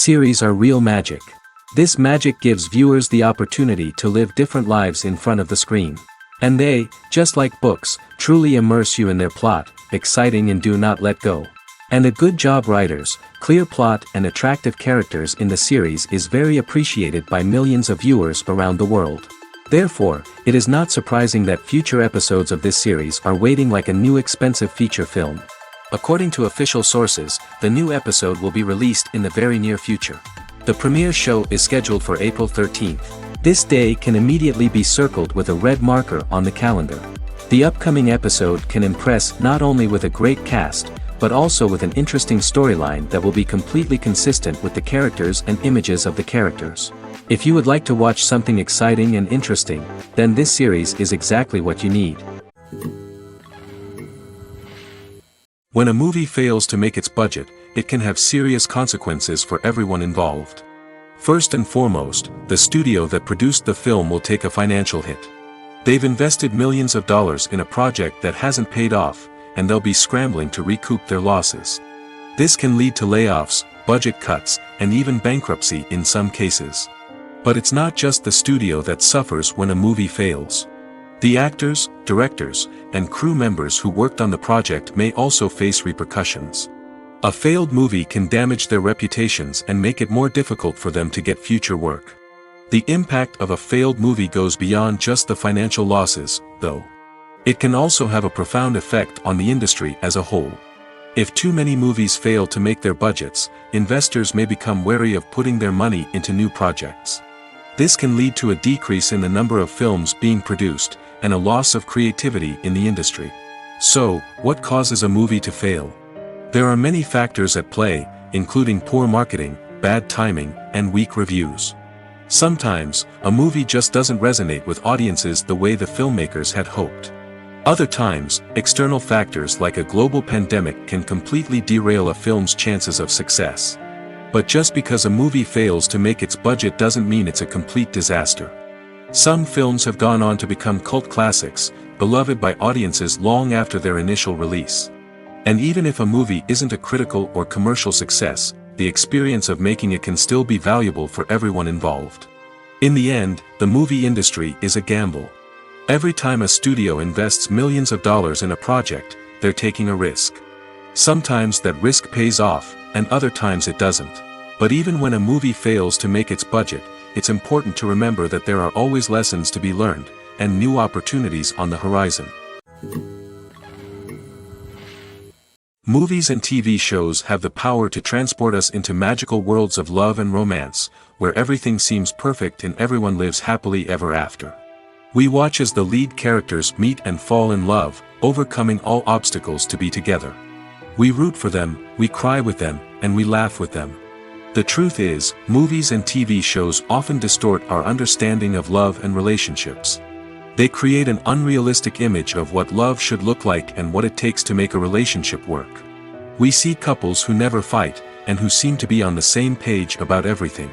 Series are real magic. This magic gives viewers the opportunity to live different lives in front of the screen. And they, just like books, truly immerse you in their plot, exciting and do not let go. And a good job writers, clear plot and attractive characters in the series is very appreciated by millions of viewers around the world. Therefore, it is not surprising that future episodes of this series are waiting like a new expensive feature film. According to official sources, the new episode will be released in the very near future. The premiere show is scheduled for April 13th. This day can immediately be circled with a red marker on the calendar. The upcoming episode can impress not only with a great cast, but also with an interesting storyline that will be completely consistent with the characters and images of the characters. If you would like to watch something exciting and interesting, then this series is exactly what you need. When a movie fails to make its budget, it can have serious consequences for everyone involved. First and foremost, the studio that produced the film will take a financial hit. They've invested millions of dollars in a project that hasn't paid off, and they'll be scrambling to recoup their losses. This can lead to layoffs, budget cuts, and even bankruptcy in some cases. But it's not just the studio that suffers when a movie fails. The actors, directors, and crew members who worked on the project may also face repercussions. A failed movie can damage their reputations and make it more difficult for them to get future work. The impact of a failed movie goes beyond just the financial losses, though. It can also have a profound effect on the industry as a whole. If too many movies fail to make their budgets, investors may become wary of putting their money into new projects. This can lead to a decrease in the number of films being produced, and a loss of creativity in the industry. So, what causes a movie to fail? There are many factors at play, including poor marketing, bad timing, and weak reviews. Sometimes, a movie just doesn't resonate with audiences the way the filmmakers had hoped. Other times, external factors like a global pandemic can completely derail a film's chances of success. But just because a movie fails to make its budget doesn't mean it's a complete disaster. Some films have gone on to become cult classics, beloved by audiences long after their initial release. And even if a movie isn't a critical or commercial success, the experience of making it can still be valuable for everyone involved. In the end, the movie industry is a gamble. Every time a studio invests millions of dollars in a project, they're taking a risk. Sometimes that risk pays off, and other times it doesn't. But even when a movie fails to make its budget, it's important to remember that there are always lessons to be learned, and new opportunities on the horizon. Movies and TV shows have the power to transport us into magical worlds of love and romance, where everything seems perfect and everyone lives happily ever after. We watch as the lead characters meet and fall in love, overcoming all obstacles to be together. We root for them, we cry with them, and we laugh with them. The truth is, movies and TV shows often distort our understanding of love and relationships. They create an unrealistic image of what love should look like and what it takes to make a relationship work. We see couples who never fight, and who seem to be on the same page about everything.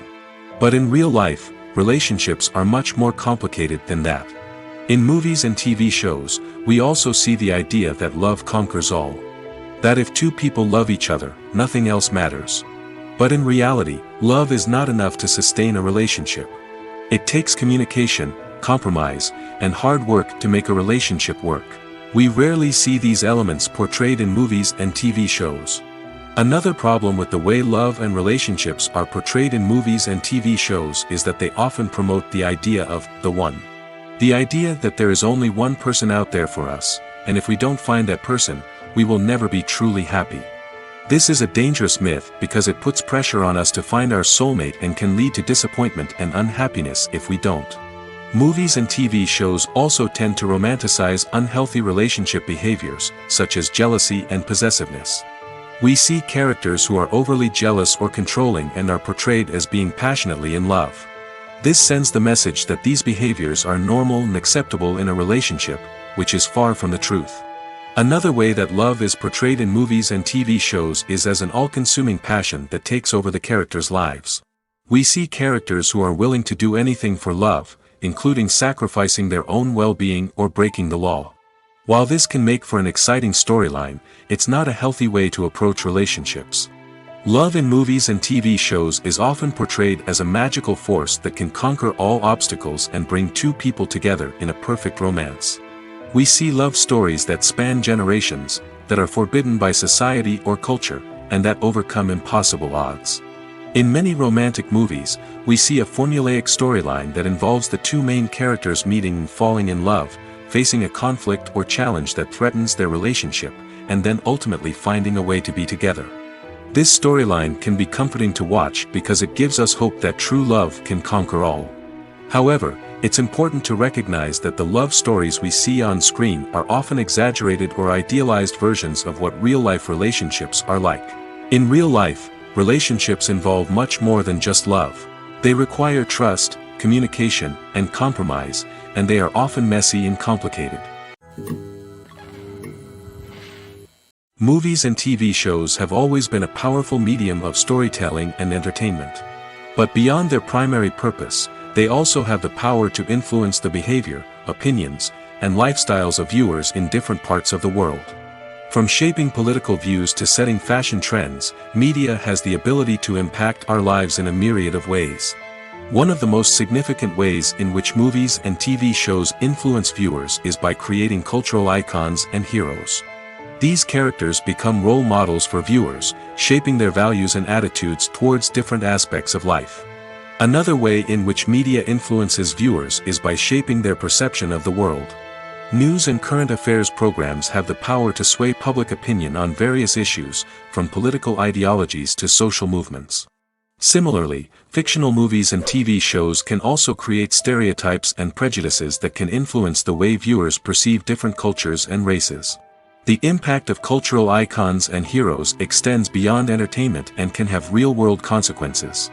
But in real life, relationships are much more complicated than that. In movies and TV shows, we also see the idea that love conquers all. That if two people love each other, nothing else matters. But in reality, love is not enough to sustain a relationship. It takes communication, compromise, and hard work to make a relationship work. We rarely see these elements portrayed in movies and TV shows. Another problem with the way love and relationships are portrayed in movies and TV shows is that they often promote the idea of the one. The idea that there is only one person out there for us, and if we don't find that person, we will never be truly happy. This is a dangerous myth because it puts pressure on us to find our soulmate and can lead to disappointment and unhappiness if we don't. Movies and TV shows also tend to romanticize unhealthy relationship behaviors, such as jealousy and possessiveness. We see characters who are overly jealous or controlling and are portrayed as being passionately in love. This sends the message that these behaviors are normal and acceptable in a relationship, which is far from the truth. Another way that love is portrayed in movies and TV shows is as an all-consuming passion that takes over the characters' lives. We see characters who are willing to do anything for love, including sacrificing their own well-being or breaking the law. While this can make for an exciting storyline, it's not a healthy way to approach relationships. Love in movies and TV shows is often portrayed as a magical force that can conquer all obstacles and bring two people together in a perfect romance. We see love stories that span generations, that are forbidden by society or culture, and that overcome impossible odds. In many romantic movies, we see a formulaic storyline that involves the two main characters meeting and falling in love, facing a conflict or challenge that threatens their relationship, and then ultimately finding a way to be together. This storyline can be comforting to watch because it gives us hope that true love can conquer all. However, it's important to recognize that the love stories we see on screen are often exaggerated or idealized versions of what real-life relationships are like. In real life, relationships involve much more than just love. They require trust, communication, and compromise, and they are often messy and complicated. Movies and TV shows have always been a powerful medium of storytelling and entertainment. But beyond their primary purpose, they also have the power to influence the behavior, opinions, and lifestyles of viewers in different parts of the world. From shaping political views to setting fashion trends, media has the ability to impact our lives in a myriad of ways. One of the most significant ways in which movies and TV shows influence viewers is by creating cultural icons and heroes. These characters become role models for viewers, shaping their values and attitudes towards different aspects of life. Another way in which media influences viewers is by shaping their perception of the world. News and current affairs programs have the power to sway public opinion on various issues, from political ideologies to social movements. Similarly, fictional movies and TV shows can also create stereotypes and prejudices that can influence the way viewers perceive different cultures and races. The impact of cultural icons and heroes extends beyond entertainment and can have real-world consequences.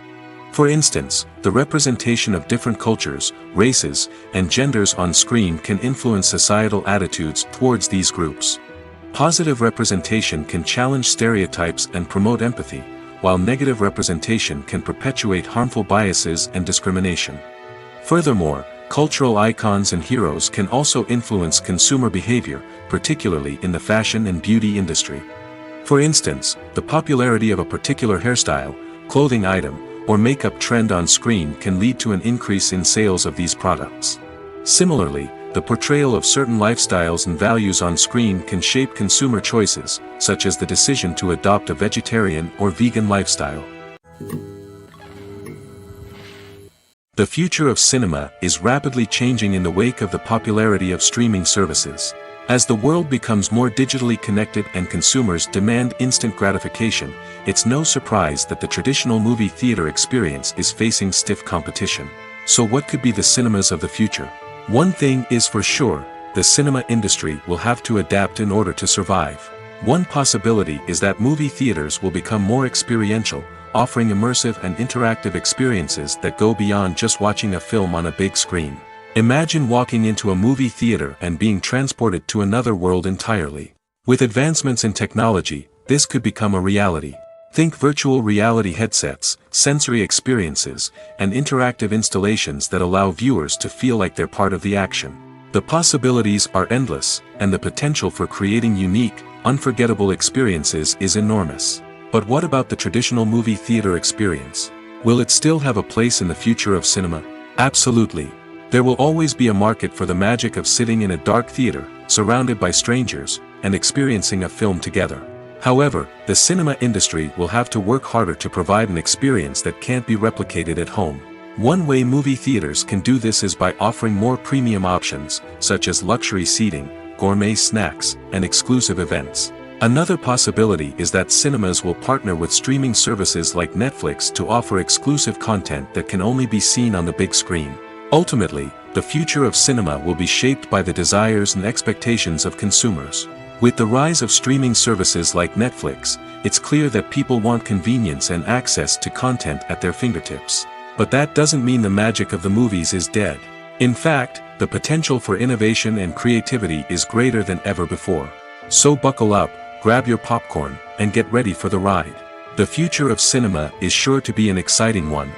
For instance, the representation of different cultures, races, and genders on screen can influence societal attitudes towards these groups. Positive representation can challenge stereotypes and promote empathy, while negative representation can perpetuate harmful biases and discrimination. Furthermore, cultural icons and heroes can also influence consumer behavior, particularly in the fashion and beauty industry. For instance, the popularity of a particular hairstyle, clothing item, or makeup trend on screen can lead to an increase in sales of these products. Similarly, the portrayal of certain lifestyles and values on screen can shape consumer choices, such as the decision to adopt a vegetarian or vegan lifestyle. The future of cinema is rapidly changing in the wake of the popularity of streaming services. As the world becomes more digitally connected and consumers demand instant gratification, it's no surprise that the traditional movie theater experience is facing stiff competition. So what could be the cinemas of the future? One thing is for sure, the cinema industry will have to adapt in order to survive. One possibility is that movie theaters will become more experiential, offering immersive and interactive experiences that go beyond just watching a film on a big screen. Imagine walking into a movie theater and being transported to another world entirely. With advancements in technology, this could become a reality. Think virtual reality headsets, sensory experiences, and interactive installations that allow viewers to feel like they're part of the action. The possibilities are endless, and the potential for creating unique, unforgettable experiences is enormous. But what about the traditional movie theater experience? Will it still have a place in the future of cinema? Absolutely. There will always be a market for the magic of sitting in a dark theater, surrounded by strangers, and experiencing a film together. However, the cinema industry will have to work harder to provide an experience that can't be replicated at home. One way movie theaters can do this is by offering more premium options, such as luxury seating, gourmet snacks, and exclusive events. Another possibility is that cinemas will partner with streaming services like Netflix to offer exclusive content that can only be seen on the big screen. Ultimately, the future of cinema will be shaped by the desires and expectations of consumers. With the rise of streaming services like Netflix, it's clear that people want convenience and access to content at their fingertips. But that doesn't mean the magic of the movies is dead. In fact, the potential for innovation and creativity is greater than ever before. So buckle up, grab your popcorn, and get ready for the ride. The future of cinema is sure to be an exciting one.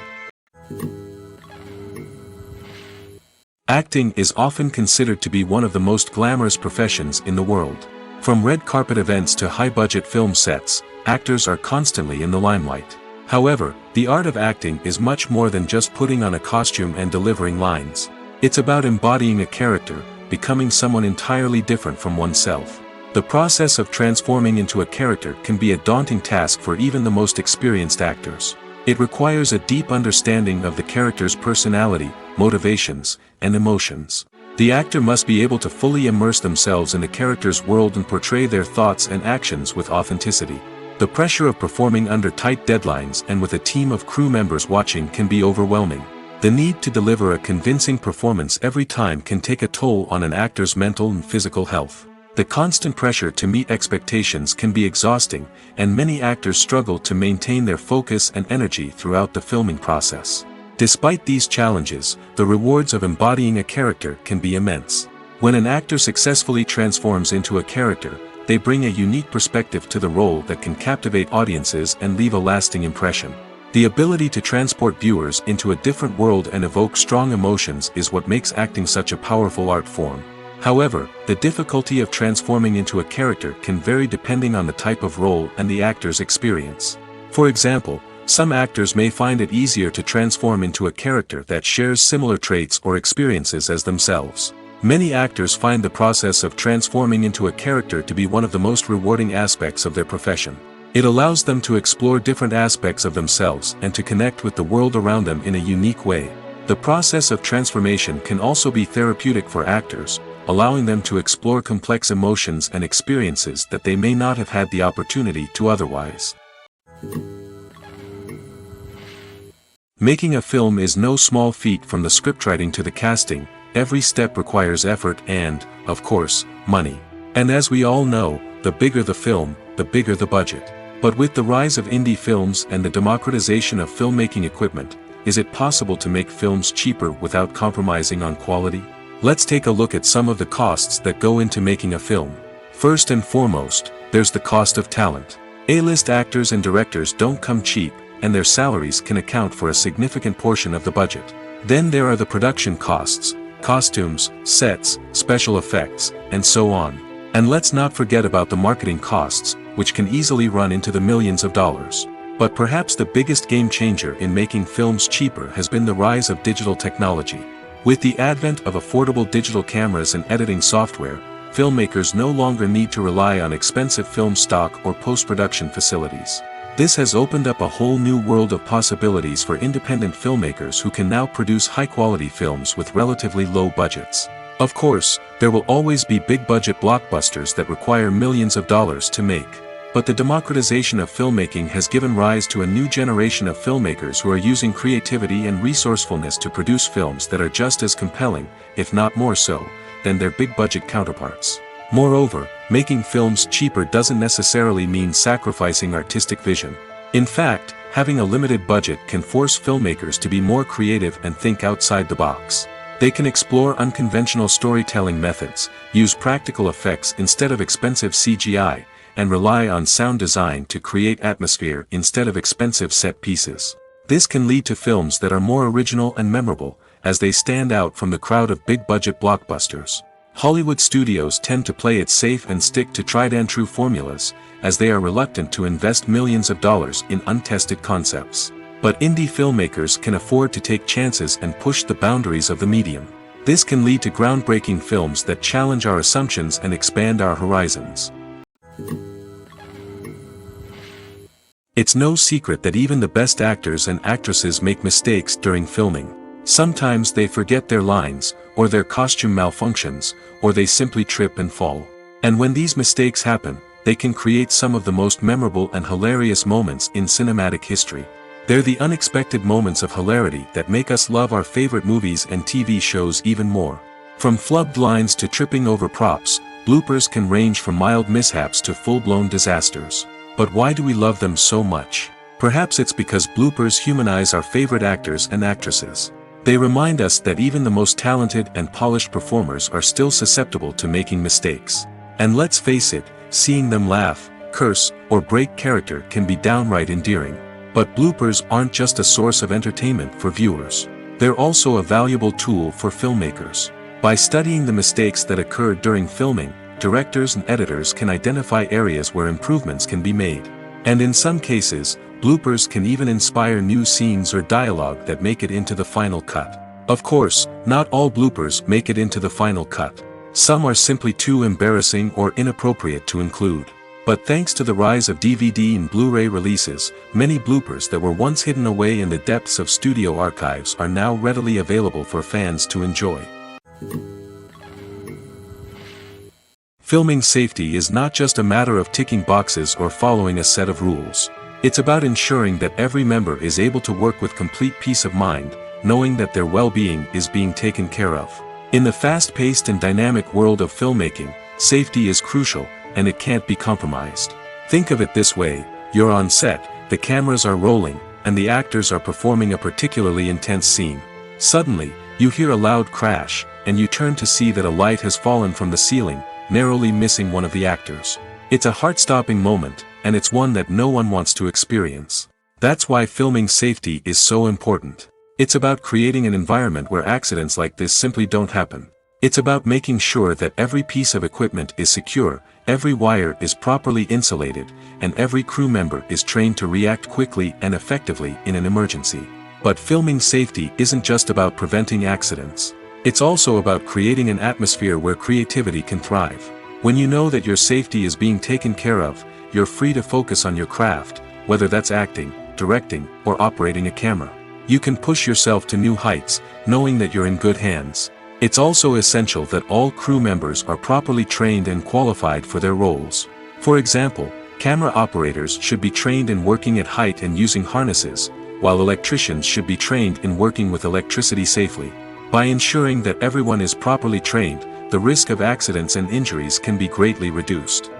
Acting is often considered to be one of the most glamorous professions in the world. From red carpet events to high-budget film sets, actors are constantly in the limelight. However, the art of acting is much more than just putting on a costume and delivering lines. It's about embodying a character, becoming someone entirely different from oneself. The process of transforming into a character can be a daunting task for even the most experienced actors. It requires a deep understanding of the character's personality, motivations, and emotions. The actor must be able to fully immerse themselves in the character's world and portray their thoughts and actions with authenticity. The pressure of performing under tight deadlines and with a team of crew members watching can be overwhelming. The need to deliver a convincing performance every time can take a toll on an actor's mental and physical health. The constant pressure to meet expectations can be exhausting, and many actors struggle to maintain their focus and energy throughout the filming process. Despite these challenges, the rewards of embodying a character can be immense. When an actor successfully transforms into a character, they bring a unique perspective to the role that can captivate audiences and leave a lasting impression. The ability to transport viewers into a different world and evoke strong emotions is what makes acting such a powerful art form. However, the difficulty of transforming into a character can vary depending on the type of role and the actor's experience. For example, some actors may find it easier to transform into a character that shares similar traits or experiences as themselves. Many actors find the process of transforming into a character to be one of the most rewarding aspects of their profession. It allows them to explore different aspects of themselves and to connect with the world around them in a unique way. The process of transformation can also be therapeutic for actors, allowing them to explore complex emotions and experiences that they may not have had the opportunity to otherwise. Making a film is no small feat. From the scriptwriting to the casting. Every step requires effort and, of course, money. And as we all know, the bigger the film, the bigger the budget. But with the rise of indie films and the democratization of filmmaking equipment, is it possible to make films cheaper without compromising on quality? Let's take a look at some of the costs that go into making a film. First and foremost, there's the cost of talent. A-list actors and directors don't come cheap, and their salaries can account for a significant portion of the budget. Then there are the production costs. Costumes, sets, special effects, and so on. And let's not forget about the marketing costs, which can easily run into the millions of dollars. But perhaps the biggest game changer in making films cheaper has been the rise of digital technology. With the advent of affordable digital cameras and editing software, filmmakers no longer need to rely on expensive film stock or post-production facilities. This has opened up a whole new world of possibilities for independent filmmakers who can now produce high-quality films with relatively low budgets. Of course, there will always be big-budget blockbusters that require millions of dollars to make. But the democratization of filmmaking has given rise to a new generation of filmmakers who are using creativity and resourcefulness to produce films that are just as compelling, if not more so, than their big-budget counterparts. Moreover, making films cheaper doesn't necessarily mean sacrificing artistic vision. In fact, having a limited budget can force filmmakers to be more creative and think outside the box. They can explore unconventional storytelling methods, use practical effects instead of expensive CGI, and rely on sound design to create atmosphere instead of expensive set pieces. This can lead to films that are more original and memorable, as they stand out from the crowd of big-budget blockbusters. Hollywood studios tend to play it safe and stick to tried-and-true formulas, as they are reluctant to invest millions of dollars in untested concepts. But indie filmmakers can afford to take chances and push the boundaries of the medium. This can lead to groundbreaking films that challenge our assumptions and expand our horizons. It's no secret that even the best actors and actresses make mistakes during filming. Sometimes they forget their lines, or their costume malfunctions, or they simply trip and fall. And when these mistakes happen, they can create some of the most memorable and hilarious moments in cinematic history. They're the unexpected moments of hilarity that make us love our favorite movies and TV shows even more. From flubbed lines to tripping over props, bloopers can range from mild mishaps to full-blown disasters. But why do we love them so much? Perhaps it's because bloopers humanize our favorite actors and actresses. They remind us that even the most talented and polished performers are still susceptible to making mistakes. And let's face it, seeing them laugh, curse, or break character can be downright endearing. But bloopers aren't just a source of entertainment for viewers. They're also a valuable tool for filmmakers. By studying the mistakes that occurred during filming, directors and editors can identify areas where improvements can be made. And in some cases, bloopers can even inspire new scenes or dialogue that make it into the final cut. Of course, not all bloopers make it into the final cut. Some are simply too embarrassing or inappropriate to include. But thanks to the rise of DVD and Blu-ray releases, many bloopers that were once hidden away in the depths of studio archives are now readily available for fans to enjoy. Filming safety is not just a matter of ticking boxes or following a set of rules. It's about ensuring that every member is able to work with complete peace of mind, knowing that their well-being is being taken care of. In the fast-paced and dynamic world of filmmaking, safety is crucial, and it can't be compromised. Think of it this way: you're on set, the cameras are rolling, and the actors are performing a particularly intense scene. Suddenly, you hear a loud crash, and you turn to see that a light has fallen from the ceiling, narrowly missing one of the actors. It's a heart-stopping moment, and it's one that no one wants to experience. That's why filming safety is so important. It's about creating an environment where accidents like this simply don't happen. It's about making sure that every piece of equipment is secure, every wire is properly insulated, and every crew member is trained to react quickly and effectively in an emergency. But filming safety isn't just about preventing accidents. It's also about creating an atmosphere where creativity can thrive. When you know that your safety is being taken care of, you're free to focus on your craft, whether that's acting, directing, or operating a camera. You can push yourself to new heights, knowing that you're in good hands. It's also essential that all crew members are properly trained and qualified for their roles. For example, camera operators should be trained in working at height and using harnesses, while electricians should be trained in working with electricity safely. By ensuring that everyone is properly trained, the risk of accidents and injuries can be greatly reduced.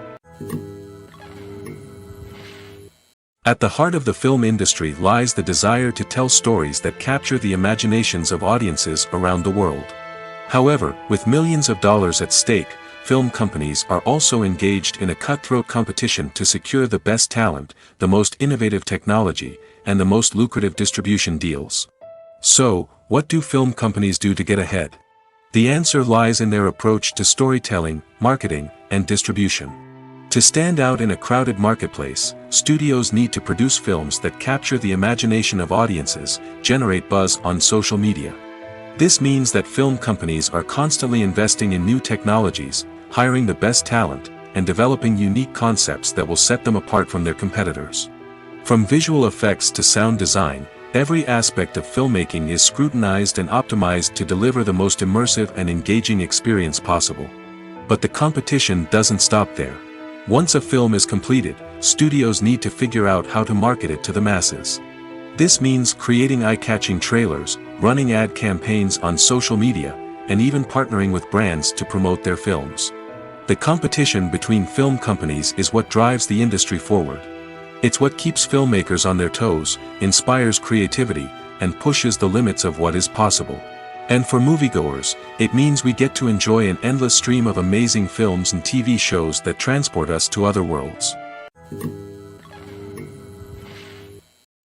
At the heart of the film industry lies the desire to tell stories that capture the imaginations of audiences around the world. However, with millions of dollars at stake, film companies are also engaged in a cutthroat competition to secure the best talent, the most innovative technology, and the most lucrative distribution deals. So, what do film companies do to get ahead? The answer lies in their approach to storytelling, marketing, and distribution. To stand out in a crowded marketplace, studios need to produce films that capture the imagination of audiences, generate buzz on social media. This means that film companies are constantly investing in new technologies, hiring the best talent, and developing unique concepts that will set them apart from their competitors. From visual effects to sound design, every aspect of filmmaking is scrutinized and optimized to deliver the most immersive and engaging experience possible. But the competition doesn't stop there. Once a film is completed, studios need to figure out how to market it to the masses. This means creating eye-catching trailers, running ad campaigns on social media, and even partnering with brands to promote their films. The competition between film companies is what drives the industry forward. It's what keeps filmmakers on their toes, inspires creativity, and pushes the limits of what is possible. And for moviegoers, it means we get to enjoy an endless stream of amazing films and TV shows that transport us to other worlds.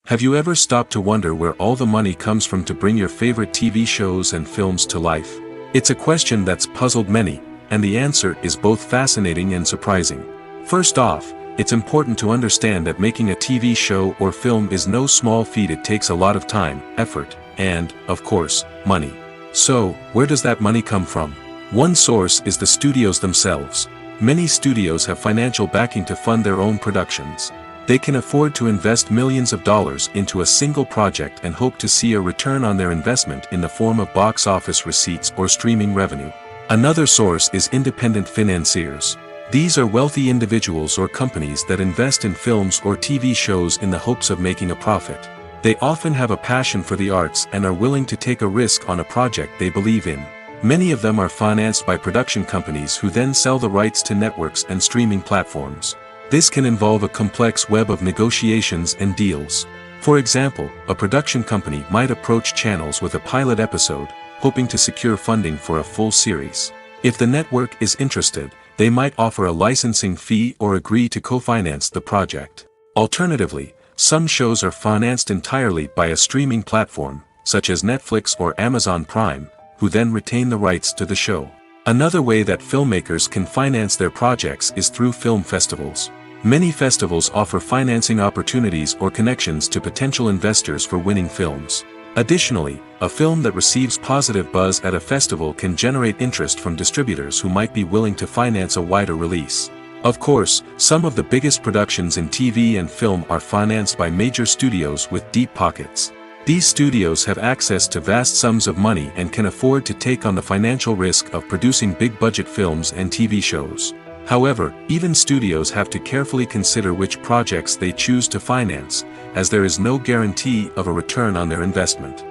Have you ever stopped to wonder where all the money comes from to bring your favorite TV shows and films to life? It's a question that's puzzled many, and the answer is both fascinating and surprising. First off, it's important to understand that making a TV show or film is no small feat. It takes a lot of time, effort, and, of course, money. So, where does that money come from? One source is the studios themselves. Many studios have financial backing to fund their own productions. They can afford to invest millions of dollars into a single project and hope to see a return on their investment in the form of box office receipts or streaming revenue. Another source is independent financiers. These are wealthy individuals or companies that invest in films or TV shows in the hopes of making a profit. They often have a passion for the arts and are willing to take a risk on a project they believe in. Many of them are financed by production companies who then sell the rights to networks and streaming platforms. This can involve a complex web of negotiations and deals. For example, a production company might approach channels with a pilot episode, hoping to secure funding for a full series. If the network is interested, they might offer a licensing fee or agree to co-finance the project. Alternatively, some shows are financed entirely by a streaming platform, such as Netflix or Amazon Prime, who then retain the rights to the show. Another way that filmmakers can finance their projects is through film festivals. Many festivals offer financing opportunities or connections to potential investors for winning films. Additionally, a film that receives positive buzz at a festival can generate interest from distributors who might be willing to finance a wider release. Of course, some of the biggest productions in TV and film are financed by major studios with deep pockets. These studios have access to vast sums of money and can afford to take on the financial risk of producing big-budget films and TV shows. However, even studios have to carefully consider which projects they choose to finance, as there is no guarantee of a return on their investment.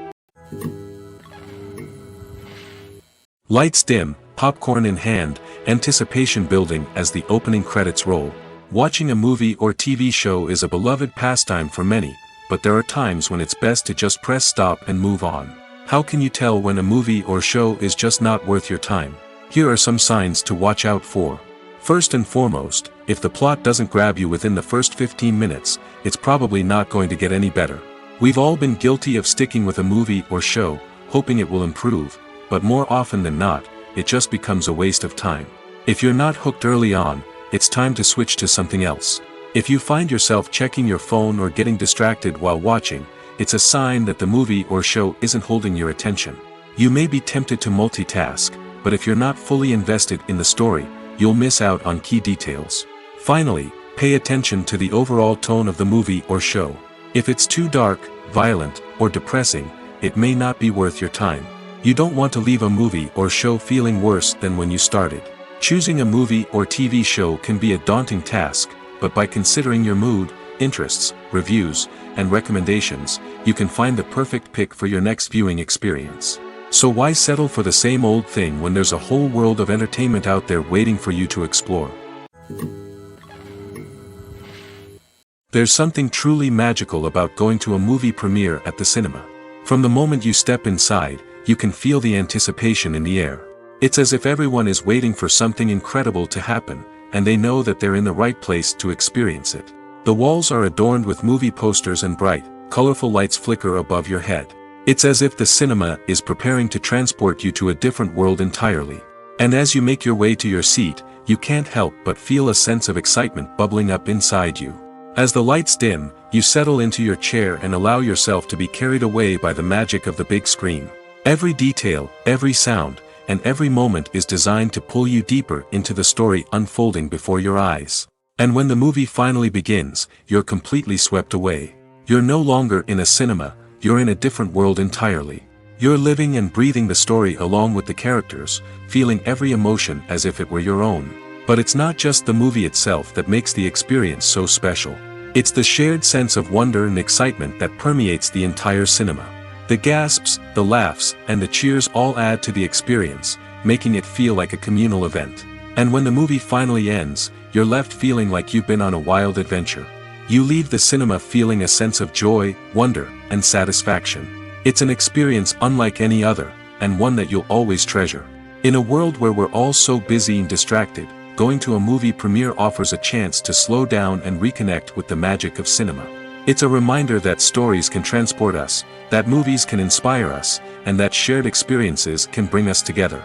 Lights dim, popcorn in hand, anticipation building as the opening credits roll. Watching a movie or TV show is a beloved pastime for many, but there are times when it's best to just press stop and move on. How can you tell when a movie or show is just not worth your time? Here are some signs to watch out for. First and foremost, if the plot doesn't grab you within the first 15 minutes, it's probably not going to get any better. We've all been guilty of sticking with a movie or show, hoping it will improve, but more often than not, it just becomes a waste of time. If you're not hooked early on, it's time to switch to something else. If you find yourself checking your phone or getting distracted while watching, it's a sign that the movie or show isn't holding your attention. You may be tempted to multitask, but if you're not fully invested in the story, you'll miss out on key details. Finally, pay attention to the overall tone of the movie or show. If it's too dark, violent, or depressing, it may not be worth your time. You don't want to leave a movie or show feeling worse than when you started. Choosing a movie or TV show can be a daunting task, but by considering your mood, interests, reviews, and recommendations, you can find the perfect pick for your next viewing experience. So why settle for the same old thing when there's a whole world of entertainment out there waiting for you to explore? There's something truly magical about going to a movie premiere at the cinema. From the moment you step inside, you can feel the anticipation in the air. It's as if everyone is waiting for something incredible to happen, and they know that they're in the right place to experience it. The walls are adorned with movie posters and bright, colorful lights flicker above your head. It's as if the cinema is preparing to transport you to a different world entirely. And as you make your way to your seat, you can't help but feel a sense of excitement bubbling up inside you. As the lights dim, you settle into your chair and allow yourself to be carried away by the magic of the big screen. Every detail, every sound, and every moment is designed to pull you deeper into the story unfolding before your eyes. And when the movie finally begins, you're completely swept away. You're no longer in a cinema, you're in a different world entirely. You're living and breathing the story along with the characters, feeling every emotion as if it were your own. But it's not just the movie itself that makes the experience so special. It's the shared sense of wonder and excitement that permeates the entire cinema. The gasps, the laughs, and the cheers all add to the experience, making it feel like a communal event. And when the movie finally ends, you're left feeling like you've been on a wild adventure. You leave the cinema feeling a sense of joy, wonder, and satisfaction. It's an experience unlike any other, and one that you'll always treasure. In a world where we're all so busy and distracted, going to a movie premiere offers a chance to slow down and reconnect with the magic of cinema. It's a reminder that stories can transport us, that movies can inspire us, and that shared experiences can bring us together.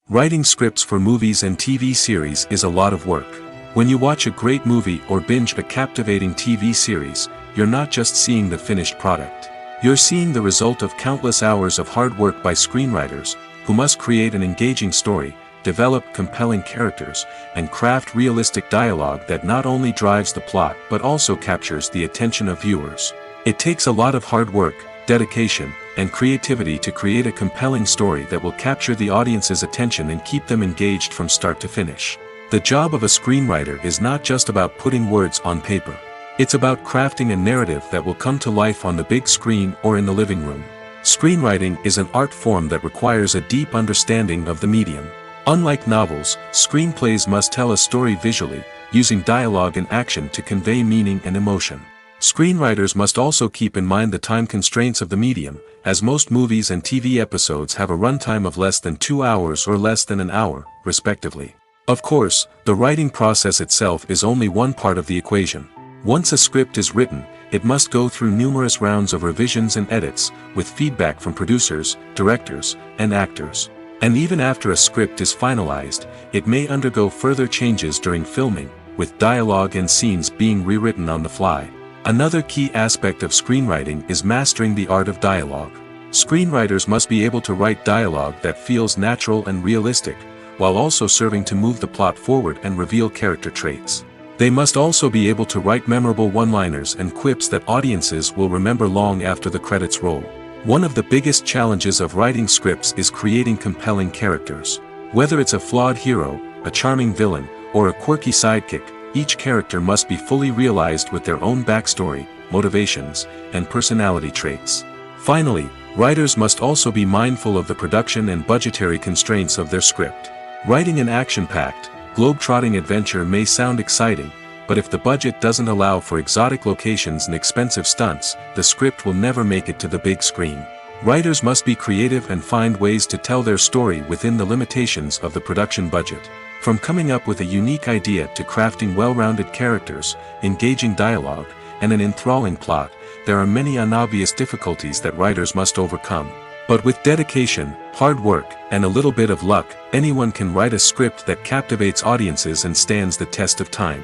Writing scripts for movies and TV series is a lot of work. When you watch a great movie or binge a captivating TV series, you're not just seeing the finished product. You're seeing the result of countless hours of hard work by screenwriters, who must create an engaging story, develop compelling characters, and craft realistic dialogue that not only drives the plot but also captures the attention of viewers. It takes a lot of hard work, dedication, and creativity to create a compelling story that will capture the audience's attention and keep them engaged from start to finish. The job of a screenwriter is not just about putting words on paper. It's about crafting a narrative that will come to life on the big screen or in the living room. Screenwriting is an art form that requires a deep understanding of the medium. Unlike novels, screenplays must tell a story visually, using dialogue and action to convey meaning and emotion. Screenwriters must also keep in mind the time constraints of the medium, as most movies and TV episodes have a runtime of less than 2 hours or less than an hour, respectively. Of course, the writing process itself is only one part of the equation. Once a script is written, it must go through numerous rounds of revisions and edits, with feedback from producers, directors, and actors. And even after a script is finalized, it may undergo further changes during filming, with dialogue and scenes being rewritten on the fly. Another key aspect of screenwriting is mastering the art of dialogue. Screenwriters must be able to write dialogue that feels natural and realistic, while also serving to move the plot forward and reveal character traits. They must also be able to write memorable one-liners and quips that audiences will remember long after the credits roll. One of the biggest challenges of writing scripts is creating compelling characters. Whether it's a flawed hero, a charming villain, or a quirky sidekick, each character must be fully realized with their own backstory, motivations, and personality traits. Finally, writers must also be mindful of the production and budgetary constraints of their script. Writing an action-packed, globe-trotting adventure may sound exciting, but if the budget doesn't allow for exotic locations and expensive stunts, the script will never make it to the big screen. Writers must be creative and find ways to tell their story within the limitations of the production budget. From coming up with a unique idea to crafting well-rounded characters, engaging dialogue, and an enthralling plot, there are many unobvious difficulties that writers must overcome. But with dedication, hard work, and a little bit of luck, anyone can write a script that captivates audiences and stands the test of time.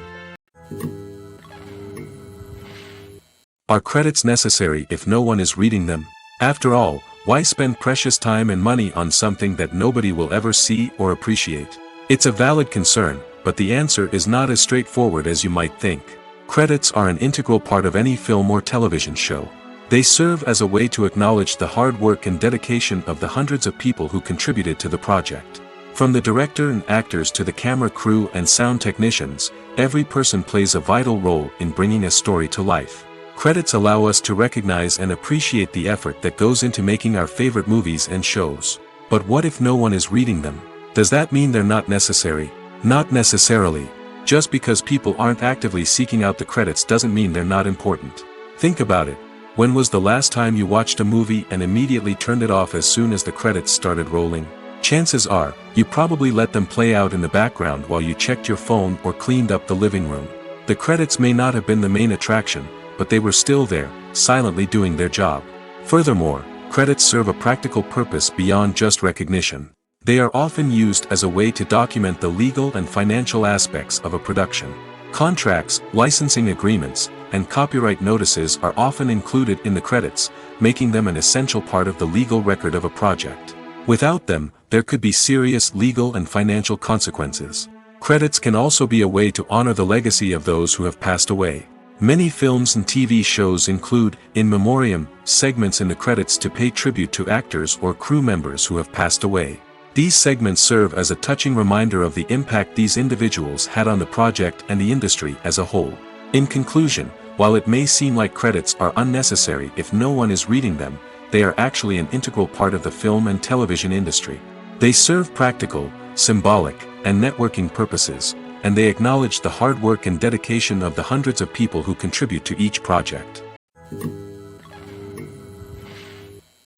Are credits necessary if no one is reading them? After all, why spend precious time and money on something that nobody will ever see or appreciate? It's a valid concern, but the answer is not as straightforward as you might think. Credits are an integral part of any film or television show. They serve as a way to acknowledge the hard work and dedication of the hundreds of people who contributed to the project. From the director and actors to the camera crew and sound technicians, every person plays a vital role in bringing a story to life. Credits allow us to recognize and appreciate the effort that goes into making our favorite movies and shows. But what if no one is reading them? Does that mean they're not necessary? Not necessarily. Just because people aren't actively seeking out the credits doesn't mean they're not important. Think about it. When was the last time you watched a movie and immediately turned it off as soon as the credits started rolling? Chances are, you probably let them play out in the background while you checked your phone or cleaned up the living room. The credits may not have been the main attraction, but they were still there, silently doing their job. Furthermore, credits serve a practical purpose beyond just recognition. They are often used as a way to document the legal and financial aspects of a production. Contracts, licensing agreements, and copyright notices are often included in the credits, making them an essential part of the legal record of a project. Without them, there could be serious legal and financial consequences. Credits can also be a way to honor the legacy of those who have passed away. Many films and TV shows include, in memoriam, segments in the credits to pay tribute to actors or crew members who have passed away. These segments serve as a touching reminder of the impact these individuals had on the project and the industry as a whole. In conclusion, while it may seem like credits are unnecessary if no one is reading them, they are actually an integral part of the film and television industry. They serve practical, symbolic, and networking purposes, and they acknowledge the hard work and dedication of the hundreds of people who contribute to each project.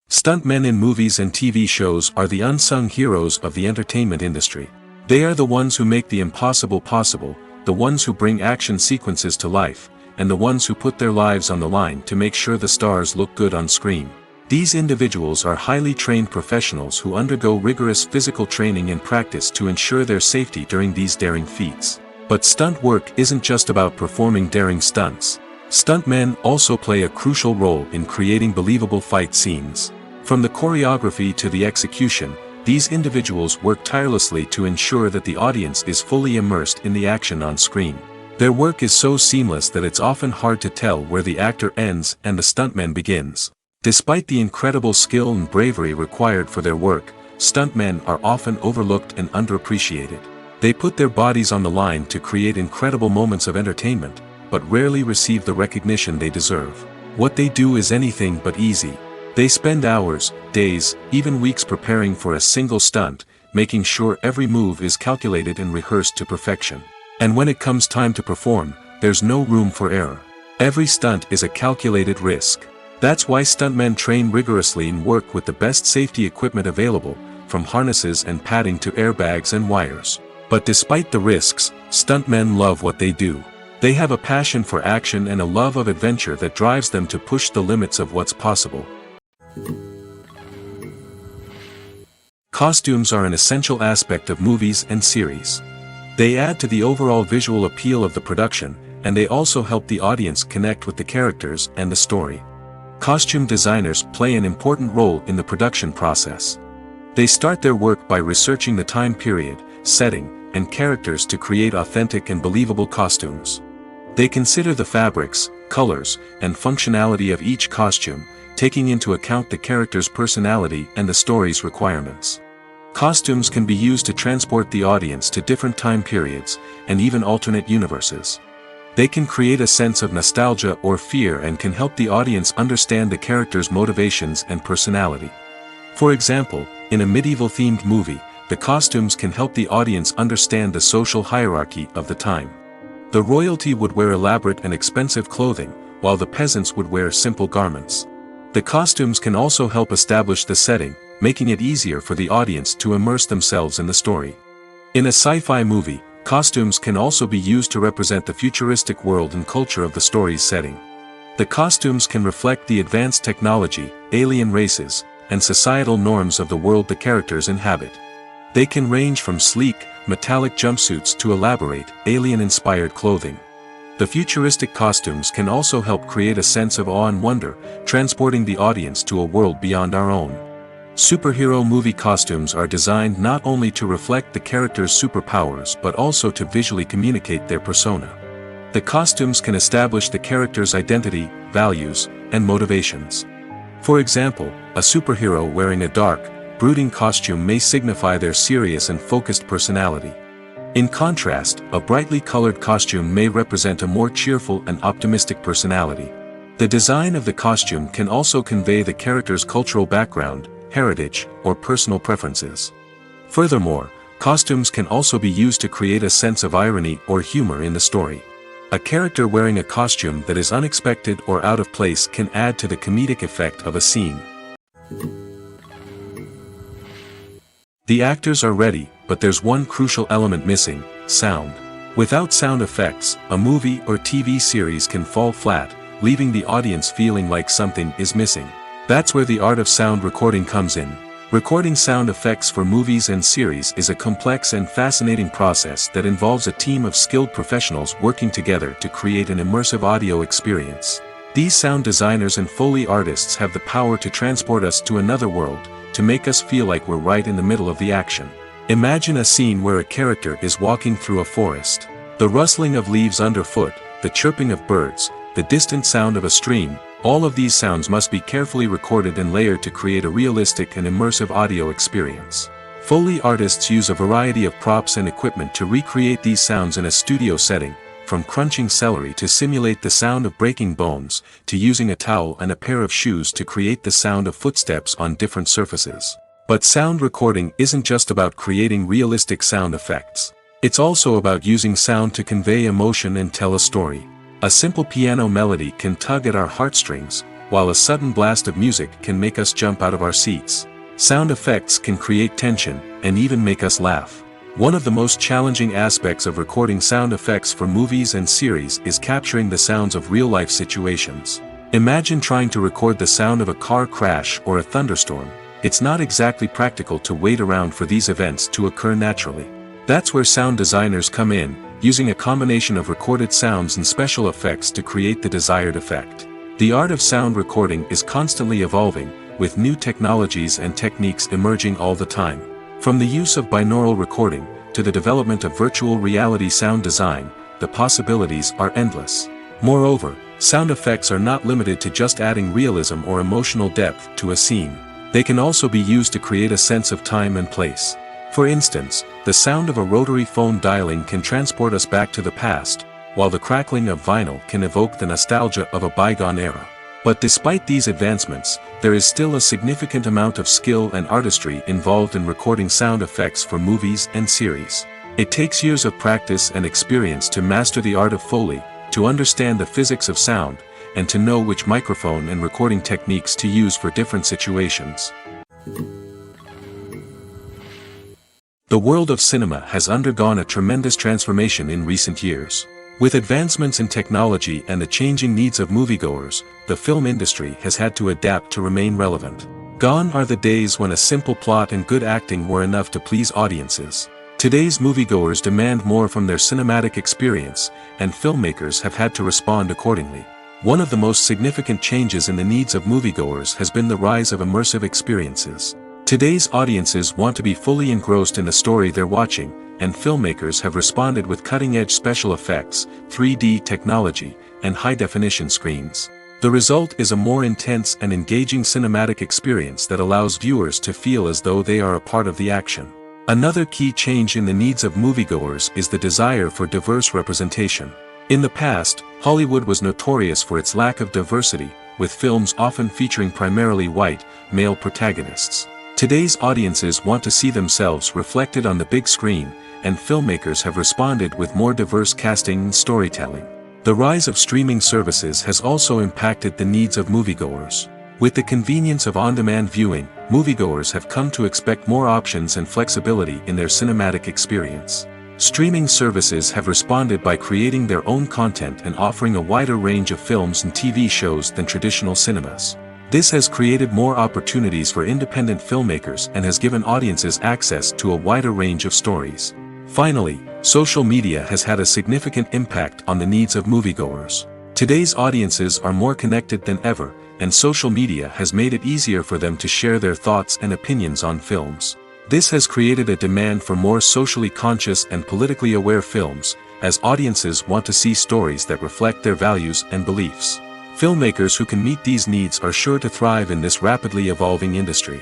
Stuntmen in movies and TV shows are the unsung heroes of the entertainment industry. They are the ones who make the impossible possible, the ones who bring action sequences to life, and the ones who put their lives on the line to make sure the stars look good on screen. These individuals are highly trained professionals who undergo rigorous physical training and practice to ensure their safety during these daring feats. But stunt work isn't just about performing daring stunts. Stuntmen also play a crucial role in creating believable fight scenes. From the choreography to the execution, these individuals work tirelessly to ensure that the audience is fully immersed in the action on screen. Their work is so seamless that it's often hard to tell where the actor ends and the stuntman begins. Despite the incredible skill and bravery required for their work, stuntmen are often overlooked and underappreciated. They put their bodies on the line to create incredible moments of entertainment, but rarely receive the recognition they deserve. What they do is anything but easy. They spend hours, days, even weeks preparing for a single stunt, making sure every move is calculated and rehearsed to perfection. And when it comes time to perform, there's no room for error. Every stunt is a calculated risk. That's why stuntmen train rigorously and work with the best safety equipment available, from harnesses and padding to airbags and wires. But despite the risks, stuntmen love what they do. They have a passion for action and a love of adventure that drives them to push the limits of what's possible. Costumes are an essential aspect of movies and series. They add to the overall visual appeal of the production, and they also help the audience connect with the characters and the story. Costume designers play an important role in the production process. They start their work by researching the time period, setting, and characters to create authentic and believable costumes. They consider the fabrics, colors, and functionality of each costume, taking into account the character's personality and the story's requirements. Costumes can be used to transport the audience to different time periods, and even alternate universes. They can create a sense of nostalgia or fear and can help the audience understand the character's motivations and personality. For example, in a medieval-themed movie, the costumes can help the audience understand the social hierarchy of the time. The royalty would wear elaborate and expensive clothing, while the peasants would wear simple garments. The costumes can also help establish the setting, making it easier for the audience to immerse themselves in the story. In a sci-fi movie, costumes can also be used to represent the futuristic world and culture of the story's setting. The costumes can reflect the advanced technology, alien races, and societal norms of the world the characters inhabit. They can range from sleek, metallic jumpsuits to elaborate, alien-inspired clothing. The futuristic costumes can also help create a sense of awe and wonder, transporting the audience to a world beyond our own. Superhero movie costumes are designed not only to reflect the character's superpowers but also to visually communicate their persona. The costumes can establish the character's identity, values, and motivations. For example, a superhero wearing a dark, brooding costume may signify their serious and focused personality. In contrast, a brightly colored costume may represent a more cheerful and optimistic personality. The design of the costume can also convey the character's cultural background, heritage, or personal preferences. Furthermore, costumes can also be used to create a sense of irony or humor in the story. A character wearing a costume that is unexpected or out of place can add to the comedic effect of a scene. The actors are ready, but there's one crucial element missing: sound. Without sound effects, a movie or TV series can fall flat, leaving the audience feeling like something is missing. That's where the art of sound recording comes in. Recording sound effects for movies and series is a complex and fascinating process that involves a team of skilled professionals working together to create an immersive audio experience. These sound designers and Foley artists have the power to transport us to another world, to make us feel like we're right in the middle of the action. Imagine a scene where a character is walking through a forest. The rustling of leaves underfoot, the chirping of birds, the distant sound of a stream, all of these sounds must be carefully recorded and layered to create a realistic and immersive audio experience. Foley artists use a variety of props and equipment to recreate these sounds in a studio setting, from crunching celery to simulate the sound of breaking bones, to using a towel and a pair of shoes to create the sound of footsteps on different surfaces. But sound recording isn't just about creating realistic sound effects. It's also about using sound to convey emotion and tell a story. A simple piano melody can tug at our heartstrings, while a sudden blast of music can make us jump out of our seats. Sound effects can create tension, and even make us laugh. One of the most challenging aspects of recording sound effects for movies and series is capturing the sounds of real-life situations. Imagine trying to record the sound of a car crash or a thunderstorm. It's not exactly practical to wait around for these events to occur naturally. That's where sound designers come in, using a combination of recorded sounds and special effects to create the desired effect. The art of sound recording is constantly evolving, with new technologies and techniques emerging all the time. From the use of binaural recording, to the development of virtual reality sound design, the possibilities are endless. Moreover, sound effects are not limited to just adding realism or emotional depth to a scene. They can also be used to create a sense of time and place. For instance, the sound of a rotary phone dialing can transport us back to the past, while the crackling of vinyl can evoke the nostalgia of a bygone era. But despite these advancements, there is still a significant amount of skill and artistry involved in recording sound effects for movies and series. It takes years of practice and experience to master the art of Foley, to understand the physics of sound, and to know which microphone and recording techniques to use for different situations. The world of cinema has undergone a tremendous transformation in recent years. With advancements in technology and the changing needs of moviegoers, the film industry has had to adapt to remain relevant. Gone are the days when a simple plot and good acting were enough to please audiences. Today's moviegoers demand more from their cinematic experience, and filmmakers have had to respond accordingly. One of the most significant changes in the needs of moviegoers has been the rise of immersive experiences. Today's audiences want to be fully engrossed in the story they're watching, and filmmakers have responded with cutting-edge special effects, 3D technology, and high-definition screens. The result is a more intense and engaging cinematic experience that allows viewers to feel as though they are a part of the action. Another key change in the needs of moviegoers is the desire for diverse representation. In the past, Hollywood was notorious for its lack of diversity, with films often featuring primarily white, male protagonists. Today's audiences want to see themselves reflected on the big screen, and filmmakers have responded with more diverse casting and storytelling. The rise of streaming services has also impacted the needs of moviegoers. With the convenience of on-demand viewing, moviegoers have come to expect more options and flexibility in their cinematic experience. Streaming services have responded by creating their own content and offering a wider range of films and TV shows than traditional cinemas. This has created more opportunities for independent filmmakers and has given audiences access to a wider range of stories. Finally, social media has had a significant impact on the needs of moviegoers. Today's audiences are more connected than ever, and social media has made it easier for them to share their thoughts and opinions on films. This has created a demand for more socially conscious and politically aware films, as audiences want to see stories that reflect their values and beliefs. Filmmakers who can meet these needs are sure to thrive in this rapidly evolving industry.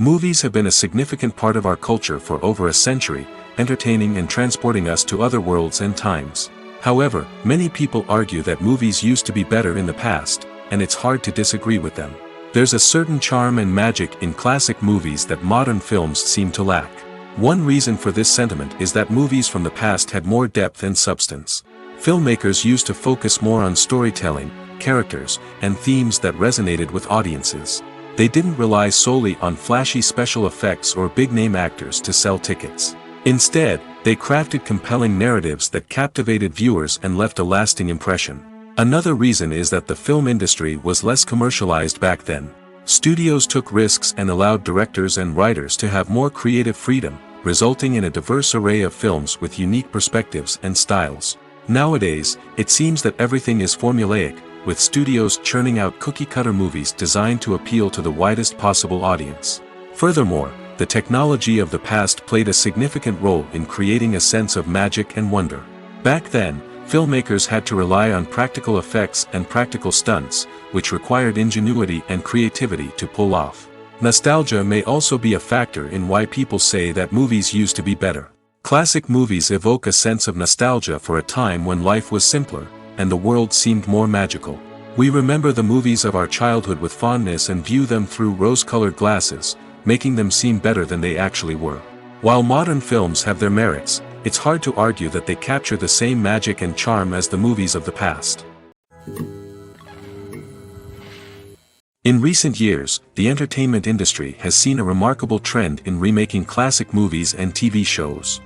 Movies have been a significant part of our culture for over a century, entertaining and transporting us to other worlds and times. However, many people argue that movies used to be better in the past, and it's hard to disagree with them. There's a certain charm and magic in classic movies that modern films seem to lack. One reason for this sentiment is that movies from the past had more depth and substance. Filmmakers used to focus more on storytelling, characters, and themes that resonated with audiences. They didn't rely solely on flashy special effects or big-name actors to sell tickets. Instead, they crafted compelling narratives that captivated viewers and left a lasting impression. Another reason is that the film industry was less commercialized back then. Studios took risks and allowed directors and writers to have more creative freedom, resulting in a diverse array of films with unique perspectives and styles. Nowadays, it seems that everything is formulaic, with studios churning out cookie-cutter movies designed to appeal to the widest possible audience. Furthermore, the technology of the past played a significant role in creating a sense of magic and wonder. Back then, filmmakers had to rely on practical effects and practical stunts, which required ingenuity and creativity to pull off. Nostalgia may also be a factor in why people say that movies used to be better. Classic movies evoke a sense of nostalgia for a time when life was simpler, and the world seemed more magical. We remember the movies of our childhood with fondness and view them through rose-colored glasses, making them seem better than they actually were. While modern films have their merits, it's hard to argue that they capture the same magic and charm as the movies of the past. In recent years, the entertainment industry has seen a remarkable trend in remaking classic movies and TV shows.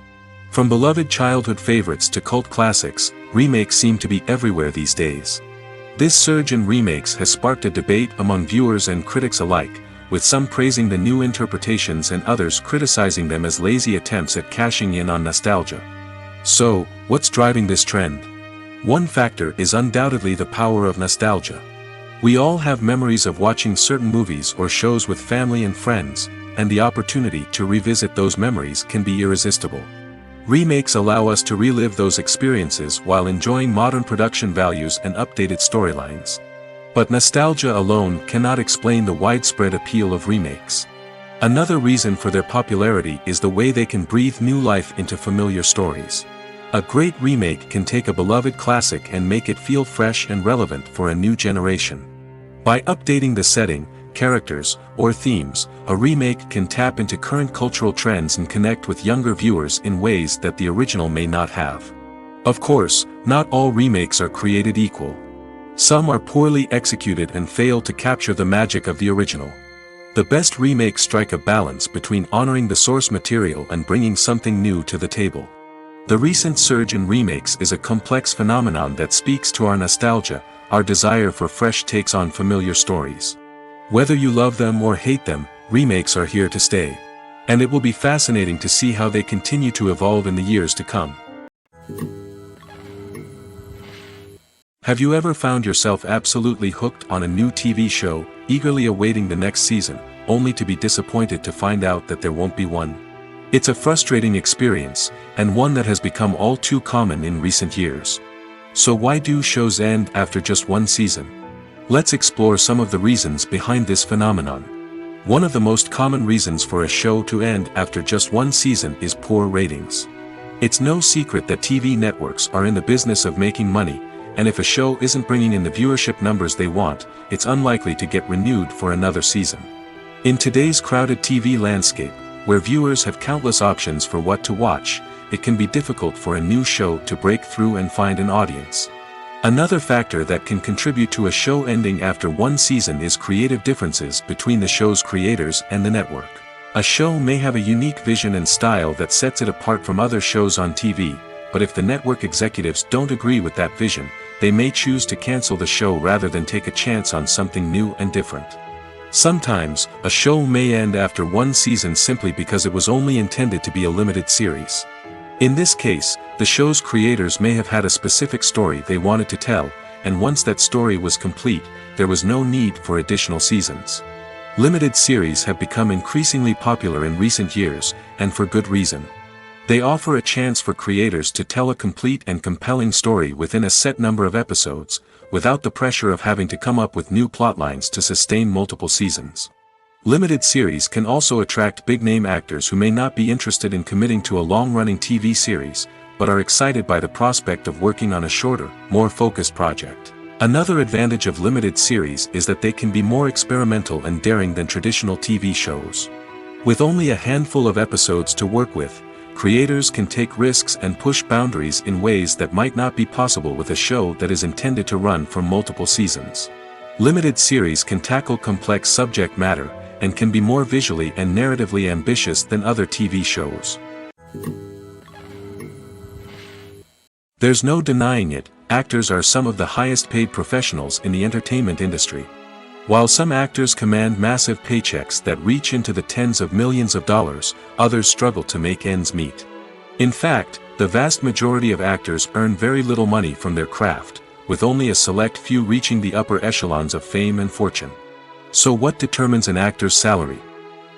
From beloved childhood favorites to cult classics, remakes seem to be everywhere these days. This surge in remakes has sparked a debate among viewers and critics alike, with some praising the new interpretations and others criticizing them as lazy attempts at cashing in on nostalgia. So, what's driving this trend? One factor is undoubtedly the power of nostalgia. We all have memories of watching certain movies or shows with family and friends, and the opportunity to revisit those memories can be irresistible. Remakes allow us to relive those experiences while enjoying modern production values and updated storylines. But nostalgia alone cannot explain the widespread appeal of remakes. Another reason for their popularity is the way they can breathe new life into familiar stories. A great remake can take a beloved classic and make it feel fresh and relevant for a new generation. By updating the setting, characters, or themes, a remake can tap into current cultural trends and connect with younger viewers in ways that the original may not have. Of course, not all remakes are created equal. Some are poorly executed and fail to capture the magic of the original. The best remakes strike a balance between honoring the source material and bringing something new to the table. The recent surge in remakes is a complex phenomenon that speaks to our nostalgia, our desire for fresh takes on familiar stories. Whether you love them or hate them, remakes are here to stay. And it will be fascinating to see how they continue to evolve in the years to come. Have you ever found yourself absolutely hooked on a new TV show, eagerly awaiting the next season, only to be disappointed to find out that there won't be one? It's a frustrating experience, and one that has become all too common in recent years. So why do shows end after just one season? Let's explore some of the reasons behind this phenomenon. One of the most common reasons for a show to end after just one season is poor ratings. It's no secret that TV networks are in the business of making money, and if a show isn't bringing in the viewership numbers they want, it's unlikely to get renewed for another season. In today's crowded TV landscape, where viewers have countless options for what to watch, it can be difficult for a new show to break through and find an audience. Another factor that can contribute to a show ending after one season is creative differences between the show's creators and the network. A show may have a unique vision and style that sets it apart from other shows on TV, but if the network executives don't agree with that vision, they may choose to cancel the show rather than take a chance on something new and different. Sometimes, a show may end after one season simply because it was only intended to be a limited series. In this case, the show's creators may have had a specific story they wanted to tell, and once that story was complete, there was no need for additional seasons. Limited series have become increasingly popular in recent years, and for good reason. They offer a chance for creators to tell a complete and compelling story within a set number of episodes, without the pressure of having to come up with new plotlines to sustain multiple seasons. Limited series can also attract big-name actors who may not be interested in committing to a long-running TV series, but are excited by the prospect of working on a shorter, more focused project. Another advantage of limited series is that they can be more experimental and daring than traditional TV shows. With only a handful of episodes to work with, creators can take risks and push boundaries in ways that might not be possible with a show that is intended to run for multiple seasons. Limited series can tackle complex subject matter, and can be more visually and narratively ambitious than other TV shows. There's no denying it, actors are some of the highest paid professionals in the entertainment industry. While some actors command massive paychecks that reach into the tens of millions of dollars, others struggle to make ends meet. In fact, the vast majority of actors earn very little money from their craft, with only a select few reaching the upper echelons of fame and fortune. So what determines an actor's salary?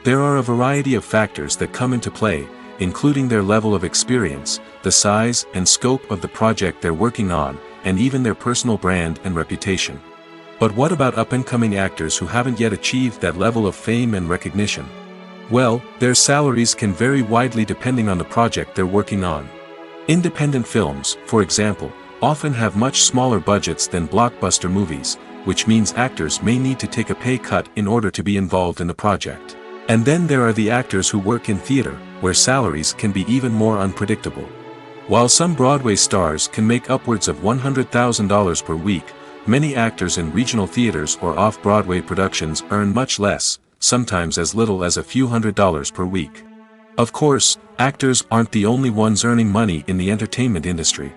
There are a variety of factors that come into play, including their level of experience, the size and scope of the project they're working on, and even their personal brand and reputation. But what about up-and-coming actors who haven't yet achieved that level of fame and recognition? Well, their salaries can vary widely depending on the project they're working on. Independent films, for example, often have much smaller budgets than blockbuster movies, which means actors may need to take a pay cut in order to be involved in the project. And then there are the actors who work in theater, where salaries can be even more unpredictable. While some Broadway stars can make upwards of $100,000 per week, many actors in regional theaters or off-Broadway productions earn much less, sometimes as little as a few $100s per week. Of course, actors aren't the only ones earning money in the entertainment industry.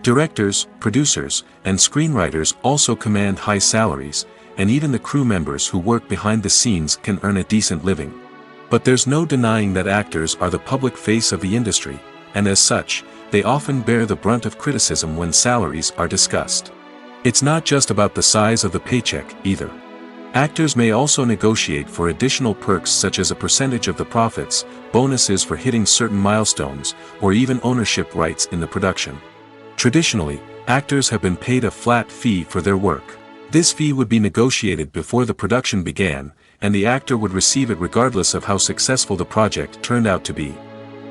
Directors, producers, and screenwriters also command high salaries, and even the crew members who work behind the scenes can earn a decent living. But there's no denying that actors are the public face of the industry, and as such, they often bear the brunt of criticism when salaries are discussed. It's not just about the size of the paycheck, either. Actors may also negotiate for additional perks such as a percentage of the profits, bonuses for hitting certain milestones, or even ownership rights in the production. Traditionally, actors have been paid a flat fee for their work. This fee would be negotiated before the production began, and the actor would receive it regardless of how successful the project turned out to be.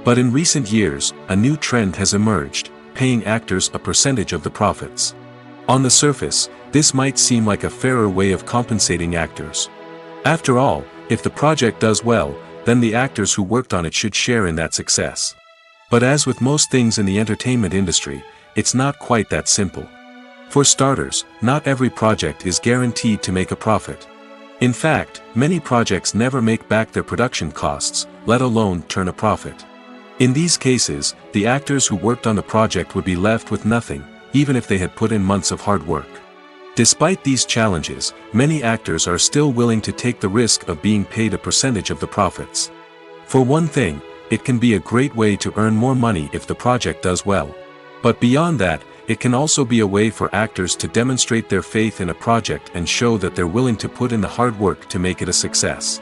But in recent years, a new trend has emerged, paying actors a percentage of the profits. On the surface, this might seem like a fairer way of compensating actors. After all, if the project does well, then the actors who worked on it should share in that success. But as with most things in the entertainment industry, it's not quite that simple. For starters, not every project is guaranteed to make a profit. In fact, many projects never make back their production costs, let alone turn a profit. In these cases, the actors who worked on the project would be left with nothing, even if they had put in months of hard work. Despite these challenges, many actors are still willing to take the risk of being paid a percentage of the profits. For one thing, it can be a great way to earn more money if the project does well. But beyond that, it can also be a way for actors to demonstrate their faith in a project and show that they're willing to put in the hard work to make it a success.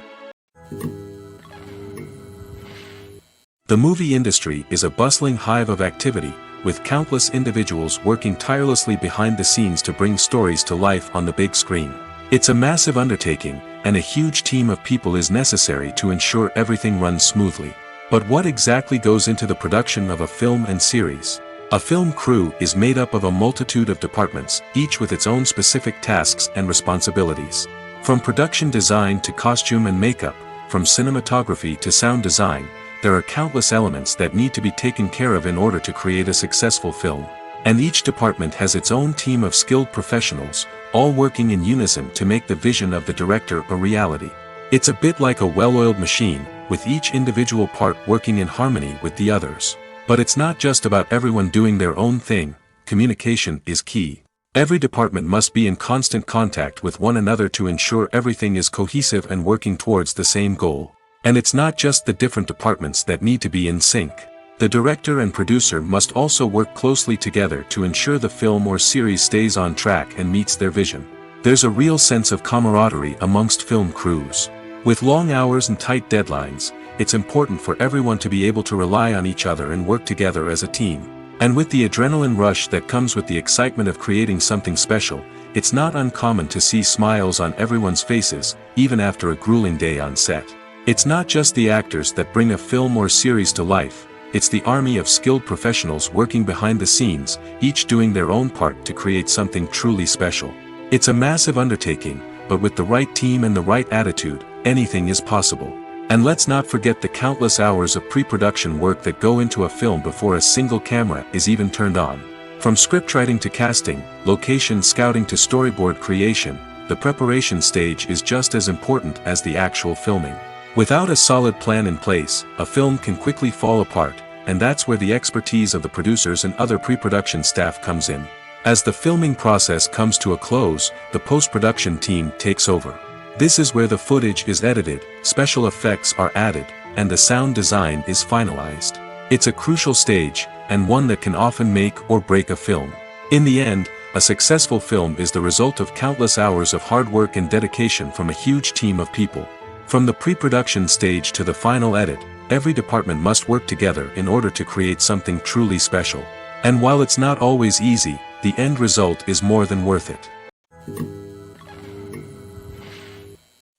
The movie industry is a bustling hive of activity, with countless individuals working tirelessly behind the scenes to bring stories to life on the big screen. It's a massive undertaking, and a huge team of people is necessary to ensure everything runs smoothly. But what exactly goes into the production of a film and series? A film crew is made up of a multitude of departments, each with its own specific tasks and responsibilities. From production design to costume and makeup, from cinematography to sound design, there are countless elements that need to be taken care of in order to create a successful film. And each department has its own team of skilled professionals, all working in unison to make the vision of the director a reality. It's a bit like a well-oiled machine, with each individual part working in harmony with the others. But it's not just about everyone doing their own thing. Communication is key. Every department must be in constant contact with one another to ensure everything is cohesive and working towards the same goal. And it's not just the different departments that need to be in sync. The director and producer must also work closely together to ensure the film or series stays on track and meets their vision. There's a real sense of camaraderie amongst film crews. With long hours and tight deadlines, it's important for everyone to be able to rely on each other and work together as a team. And with the adrenaline rush that comes with the excitement of creating something special, it's not uncommon to see smiles on everyone's faces, even after a grueling day on set. It's not just the actors that bring a film or series to life, it's the army of skilled professionals working behind the scenes, each doing their own part to create something truly special. It's a massive undertaking, but with the right team and the right attitude, anything is possible. And let's not forget the countless hours of pre-production work that go into a film before a single camera is even turned on. From scriptwriting to casting, location scouting to storyboard creation, the preparation stage is just as important as the actual filming. Without a solid plan in place, a film can quickly fall apart, and that's where the expertise of the producers and other pre-production staff comes in. As the filming process comes to a close, the post-production team takes over. This is where the footage is edited, special effects are added, and the sound design is finalized. It's a crucial stage, and one that can often make or break a film. In the end, a successful film is the result of countless hours of hard work and dedication from a huge team of people. From the pre-production stage to the final edit, every department must work together in order to create something truly special. And while it's not always easy, the end result is more than worth it.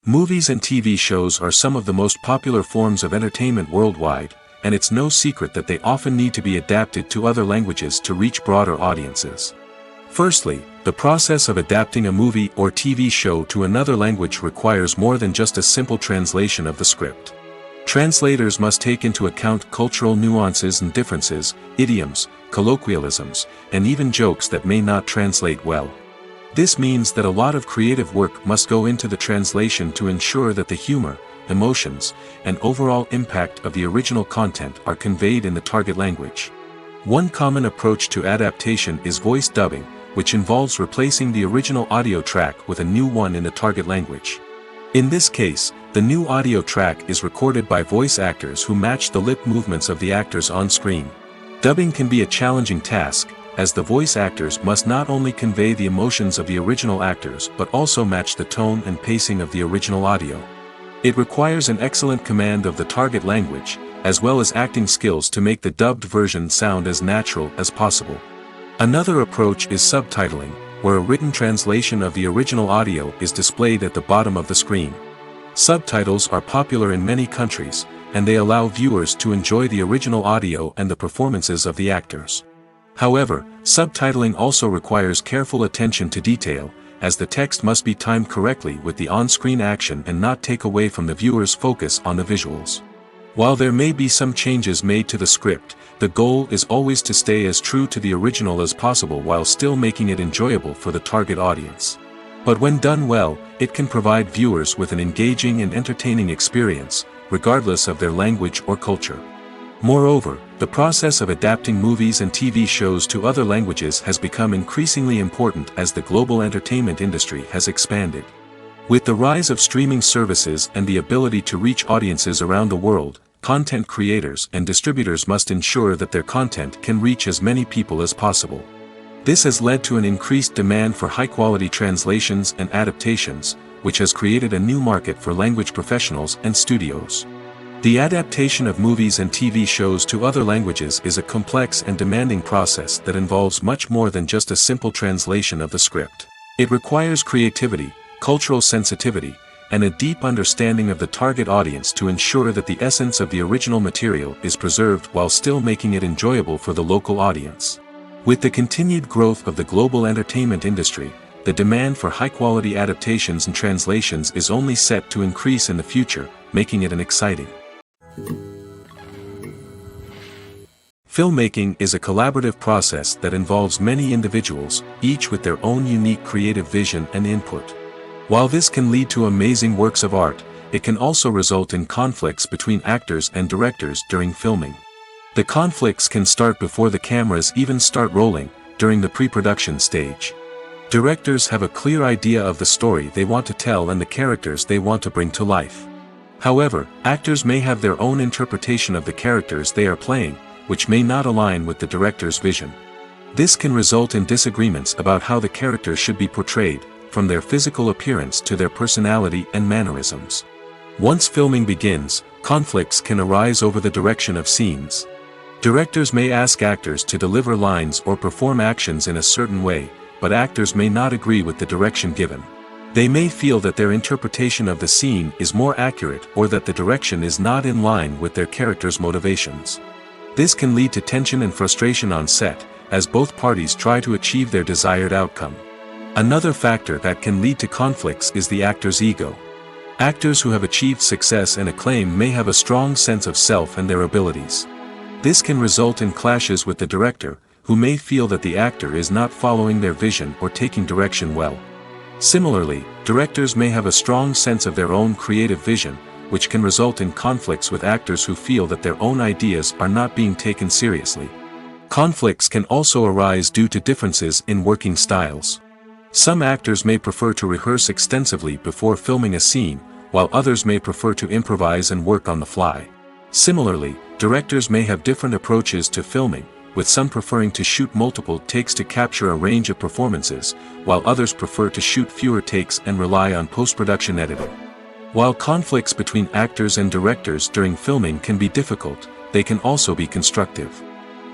Movies and TV shows are some of the most popular forms of entertainment worldwide, and it's no secret that they often need to be adapted to other languages to reach broader audiences. Firstly, the process of adapting a movie or TV show to another language requires more than just a simple translation of the script. Translators must take into account cultural nuances and differences, idioms, colloquialisms, and even jokes that may not translate well. This means that a lot of creative work must go into the translation to ensure that the humor, emotions, and overall impact of the original content are conveyed in the target language. One common approach to adaptation is voice dubbing, which involves replacing the original audio track with a new one in the target language. In this case, the new audio track is recorded by voice actors who match the lip movements of the actors on screen. Dubbing can be a challenging task, as the voice actors must not only convey the emotions of the original actors but also match the tone and pacing of the original audio. It requires an excellent command of the target language, as well as acting skills to make the dubbed version sound as natural as possible. Another approach is subtitling, where a written translation of the original audio is displayed at the bottom of the screen. Subtitles are popular in many countries, and they allow viewers to enjoy the original audio and the performances of the actors. However, subtitling also requires careful attention to detail, as the text must be timed correctly with the on-screen action and not take away from the viewer's focus on the visuals. While there may be some changes made to the script, the goal is always to stay as true to the original as possible while still making it enjoyable for the target audience. But when done well, it can provide viewers with an engaging and entertaining experience, regardless of their language or culture. Moreover, The process of adapting movies and TV shows to other languages has become increasingly important as the global entertainment industry has expanded. With the rise of streaming services and the ability to reach audiences around the world, content creators and distributors must ensure that their content can reach as many people as possible. This has led to an increased demand for high-quality translations and adaptations, which has created a new market for language professionals and studios. The adaptation of movies and TV shows to other languages is a complex and demanding process that involves much more than just a simple translation of the script. It requires creativity, cultural sensitivity, and a deep understanding of the target audience to ensure that the essence of the original material is preserved while still making it enjoyable for the local audience. With the continued growth of the global entertainment industry, the demand for high-quality adaptations and translations is only set to increase in the future, making it an exciting. Filmmaking is a collaborative process that involves many individuals, each with their own unique creative vision and input. While this can lead to amazing works of art, it can also result in conflicts between actors and directors during filming. The conflicts can start before the cameras even start rolling, during the pre-production stage. Directors have a clear idea of the story they want to tell and the characters they want to bring to life. However, actors may have their own interpretation of the characters they are playing, which may not align with the director's vision. This can result in disagreements about how the characters should be portrayed, from their physical appearance to their personality and mannerisms. Once filming begins, conflicts can arise over the direction of scenes. Directors may ask actors to deliver lines or perform actions in a certain way, but actors may not agree with the direction given. They may feel that their interpretation of the scene is more accurate or that the direction is not in line with their character's motivations. This can lead to tension and frustration on set, as both parties try to achieve their desired outcome. Another factor that can lead to conflicts is the actor's ego. Actors who have achieved success and acclaim may have a strong sense of self and their abilities. This can result in clashes with the director, who may feel that the actor is not following their vision or taking direction well. Similarly, directors may have a strong sense of their own creative vision, which can result in conflicts with actors who feel that their own ideas are not being taken seriously. Conflicts can also arise due to differences in working styles. Some actors may prefer to rehearse extensively before filming a scene, while others may prefer to improvise and work on the fly. Similarly, directors may have different approaches to filming, with some preferring to shoot multiple takes to capture a range of performances, while others prefer to shoot fewer takes and rely on post-production editing. While conflicts between actors and directors during filming can be difficult, they can also be constructive.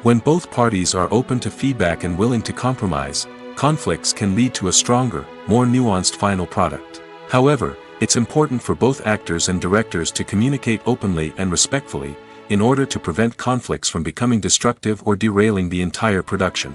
When both parties are open to feedback and willing to compromise, conflicts can lead to a stronger, more nuanced final product. However, it's important for both actors and directors to communicate openly and respectfully, in order to prevent conflicts from becoming destructive or derailing the entire production.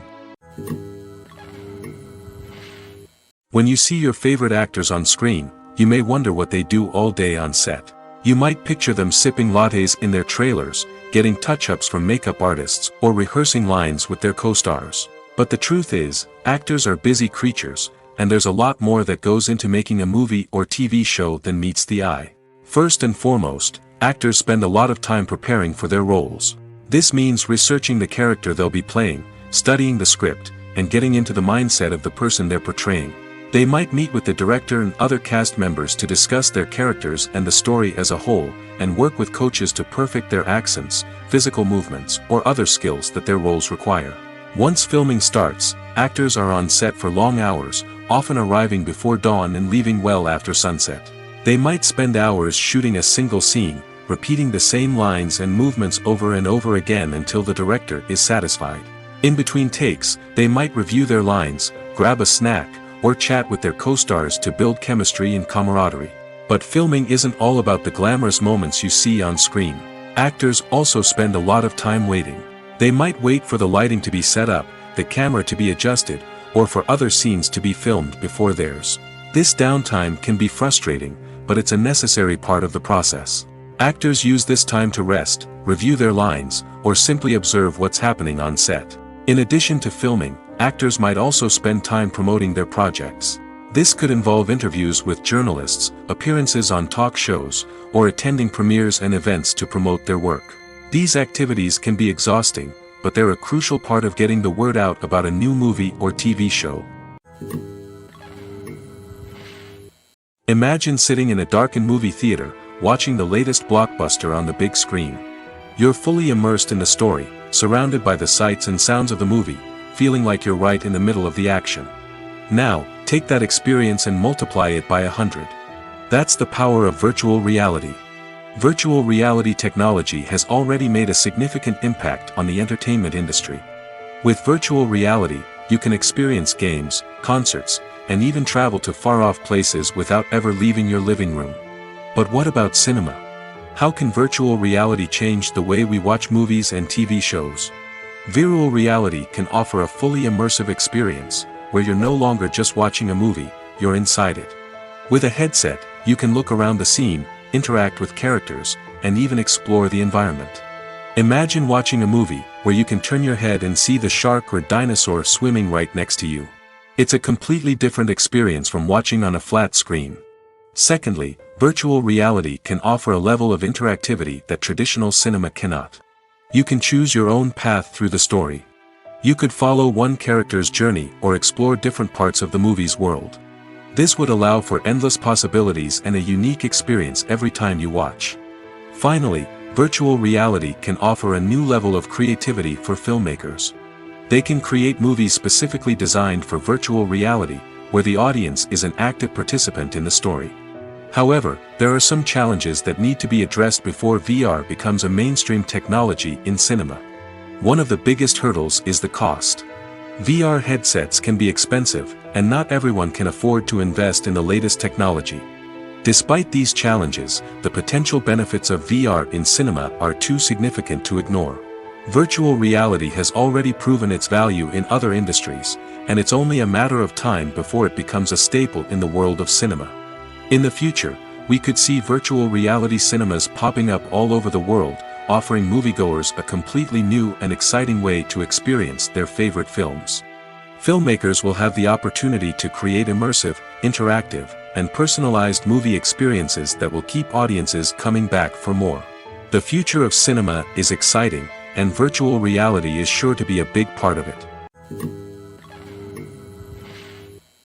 When you see your favorite actors on screen, you may wonder what they do all day on set. You might picture them sipping lattes in their trailers, getting touch-ups from makeup artists, or rehearsing lines with their co-stars. But the truth is, actors are busy creatures, and there's a lot more that goes into making a movie or TV show than meets the eye. First and foremost, actors spend a lot of time preparing for their roles. This means researching the character they'll be playing, studying the script, and getting into the mindset of the person they're portraying. They might meet with the director and other cast members to discuss their characters and the story as a whole, and work with coaches to perfect their accents, physical movements, or other skills that their roles require. Once filming starts, actors are on set for long hours, often arriving before dawn and leaving well after sunset. They might spend hours shooting a single scene, repeating the same lines and movements over and over again until the director is satisfied. In between takes, they might review their lines, grab a snack, or chat with their co-stars to build chemistry and camaraderie. But filming isn't all about the glamorous moments you see on screen. Actors also spend a lot of time waiting. They might wait for the lighting to be set up, the camera to be adjusted, or for other scenes to be filmed before theirs. This downtime can be frustrating, but it's a necessary part of the process. Actors use this time to rest, review their lines, or simply observe what's happening on set. In addition to filming, actors might also spend time promoting their projects. This could involve interviews with journalists, appearances on talk shows, or attending premieres and events to promote their work. These activities can be exhausting, but they're a crucial part of getting the word out about a new movie or TV show. Imagine sitting in a darkened movie theater, watching the latest blockbuster on the big screen. You're fully immersed in the story, surrounded by the sights and sounds of the movie, feeling like you're right in the middle of the action. Now, take that experience and multiply it by 100. That's the power of virtual reality. Virtual reality technology has already made a significant impact on the entertainment industry. With virtual reality, you can experience games, concerts, and even travel to far-off places without ever leaving your living room. But what about cinema? How can virtual reality change the way we watch movies and TV shows? Virtual reality can offer a fully immersive experience, where you're no longer just watching a movie, you're inside it. With a headset, you can look around the scene, interact with characters, and even explore the environment. Imagine watching a movie where you can turn your head and see the shark or dinosaur swimming right next to you. It's a completely different experience from watching on a flat screen. Secondly, virtual reality can offer a level of interactivity that traditional cinema cannot. You can choose your own path through the story. You could follow one character's journey or explore different parts of the movie's world. This would allow for endless possibilities and a unique experience every time you watch. Finally, virtual reality can offer a new level of creativity for filmmakers. They can create movies specifically designed for virtual reality, where the audience is an active participant in the story. However, there are some challenges that need to be addressed before VR becomes a mainstream technology in cinema. One of the biggest hurdles is the cost. VR headsets can be expensive, and not everyone can afford to invest in the latest technology. Despite these challenges, the potential benefits of VR in cinema are too significant to ignore. Virtual reality has already proven its value in other industries, and it's only a matter of time before it becomes a staple in the world of cinema. In the future, we could see virtual reality cinemas popping up all over the world, offering moviegoers a completely new and exciting way to experience their favorite films. Filmmakers will have the opportunity to create immersive, interactive, and personalized movie experiences that will keep audiences coming back for more. The future of cinema is exciting, and virtual reality is sure to be a big part of it.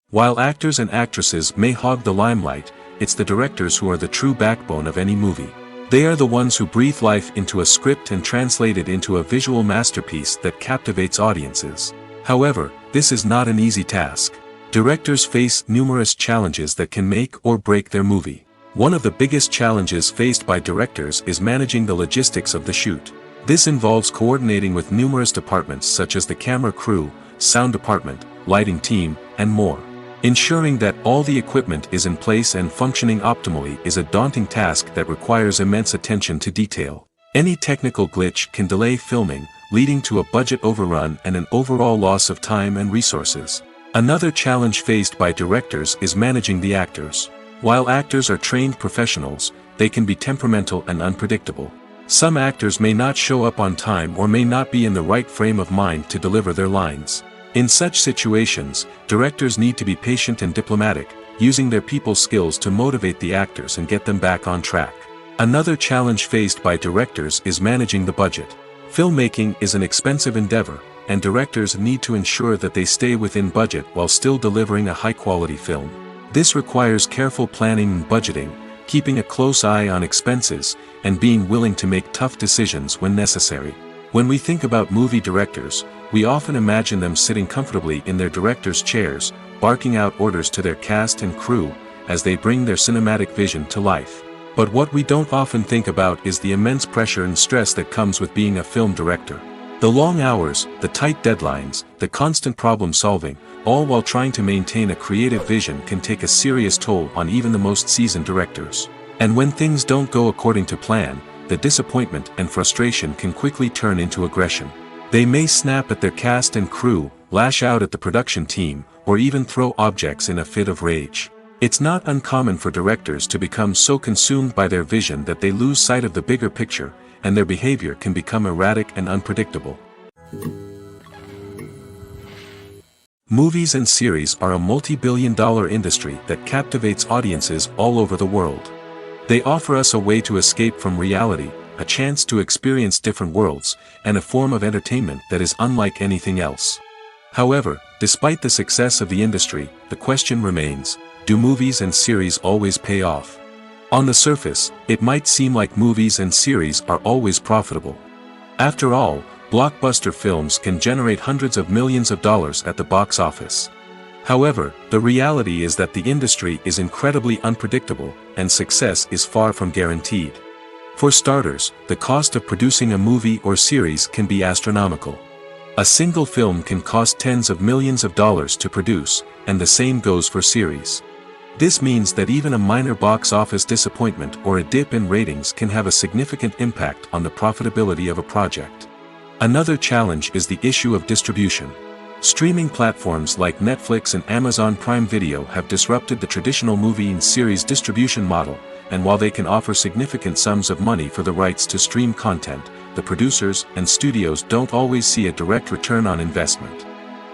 While actors and actresses may hog the limelight, it's the directors who are the true backbone of any movie. They are the ones who breathe life into a script and translate it into a visual masterpiece that captivates audiences. However, this is not an easy task. Directors face numerous challenges that can make or break their movie. One of the biggest challenges faced by directors is managing the logistics of the shoot. This involves coordinating with numerous departments such as the camera crew, sound department, lighting team, and more. Ensuring that all the equipment is in place and functioning optimally is a daunting task that requires immense attention to detail. Any technical glitch can delay filming, leading to a budget overrun and an overall loss of time and resources. Another challenge faced by directors is managing the actors. While actors are trained professionals, they can be temperamental and unpredictable. Some actors may not show up on time or may not be in the right frame of mind to deliver their lines. In such situations, directors need to be patient and diplomatic, using their people skills to motivate the actors and get them back on track. Another challenge faced by directors is managing the budget. Filmmaking is an expensive endeavor, and directors need to ensure that they stay within budget while still delivering a high-quality film. This requires careful planning and budgeting, keeping a close eye on expenses, and being willing to make tough decisions when necessary. When we think about movie directors, we often imagine them sitting comfortably in their director's chairs, barking out orders to their cast and crew, as they bring their cinematic vision to life. But what we don't often think about is the immense pressure and stress that comes with being a film director. The long hours, the tight deadlines, the constant problem solving, all while trying to maintain a creative vision can take a serious toll on even the most seasoned directors. And when things don't go according to plan, the disappointment and frustration can quickly turn into aggression. They may snap at their cast and crew, lash out at the production team, or even throw objects in a fit of rage. It's not uncommon for directors to become so consumed by their vision that they lose sight of the bigger picture, and their behavior can become erratic and unpredictable. Movies and series are a multi-billion-dollar industry that captivates audiences all over the world. They offer us a way to escape from reality, a chance to experience different worlds, and a form of entertainment that is unlike anything else. However, despite the success of the industry, the question remains, do movies and series always pay off? On the surface, it might seem like movies and series are always profitable. After all, blockbuster films can generate hundreds of millions of dollars at the box office. However, the reality is that the industry is incredibly unpredictable, and success is far from guaranteed. For starters, the cost of producing a movie or series can be astronomical. A single film can cost tens of millions of dollars to produce, and the same goes for series. This means that even a minor box office disappointment or a dip in ratings can have a significant impact on the profitability of a project. Another challenge is the issue of distribution. Streaming platforms like Netflix and Amazon Prime Video have disrupted the traditional movie and series distribution model, and while they can offer significant sums of money for the rights to stream content, the producers and studios don't always see a direct return on investment.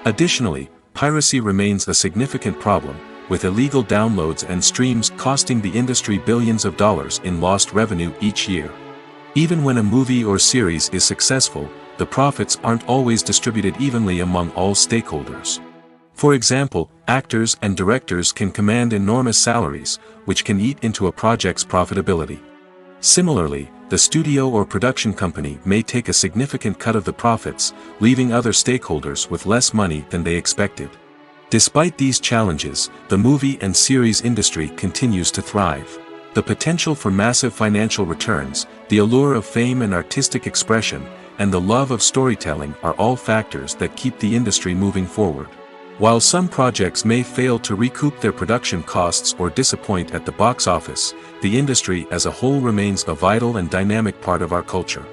Additionally, piracy remains a significant problem, with illegal downloads and streams costing the industry billions of dollars in lost revenue each year. Even when a movie or series is successful, the profits aren't always distributed evenly among all stakeholders. For example, actors and directors can command enormous salaries, which can eat into a project's profitability. Similarly, the studio or production company may take a significant cut of the profits, leaving other stakeholders with less money than they expected. Despite these challenges, the movie and series industry continues to thrive. The potential for massive financial returns, the allure of fame and artistic expression, and the love of storytelling are all factors that keep the industry moving forward. While some projects may fail to recoup their production costs or disappoint at the box office, the industry as a whole remains a vital and dynamic part of our culture.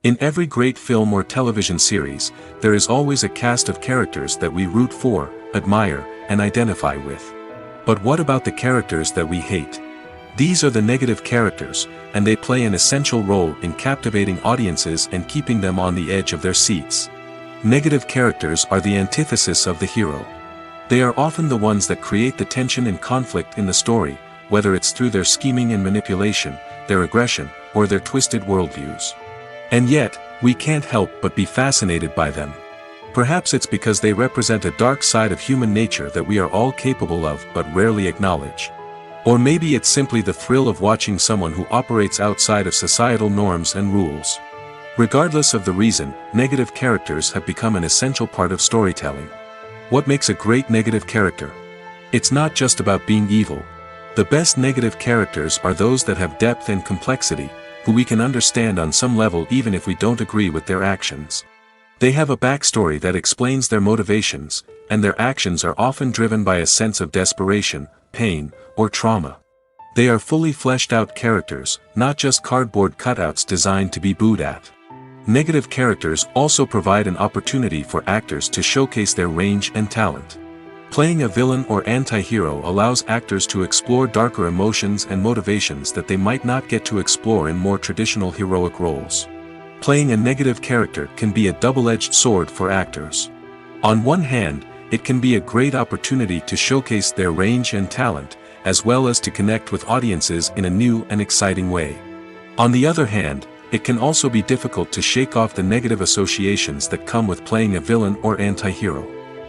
In every great film or television series, there is always a cast of characters that we root for, admire, and identify with. But what about the characters that we hate? These are the negative characters, and they play an essential role in captivating audiences and keeping them on the edge of their seats. Negative characters are the antithesis of the hero. They are often the ones that create the tension and conflict in the story, whether it's through their scheming and manipulation, their aggression, or their twisted worldviews. And yet, we can't help but be fascinated by them. Perhaps it's because they represent a dark side of human nature that we are all capable of but rarely acknowledge. Or maybe it's simply the thrill of watching someone who operates outside of societal norms and rules. Regardless of the reason, negative characters have become an essential part of storytelling. What makes a great negative character? It's not just about being evil. The best negative characters are those that have depth and complexity, who we can understand on some level even if we don't agree with their actions. They have a backstory that explains their motivations, and their actions are often driven by a sense of desperation, pain, or trauma. They are fully fleshed out characters, not just cardboard cutouts designed to be booed at. Negative characters also provide an opportunity for actors to showcase their range and talent. Playing a villain or anti-hero allows actors to explore darker emotions and motivations that they might not get to explore in more traditional heroic roles. Playing a negative character can be a double-edged sword for actors. On one hand, it can be a great opportunity to showcase their range and talent, as well as to connect with audiences in a new and exciting way. On the other hand, it can also be difficult to shake off the negative associations that come with playing a villain or anti-hero.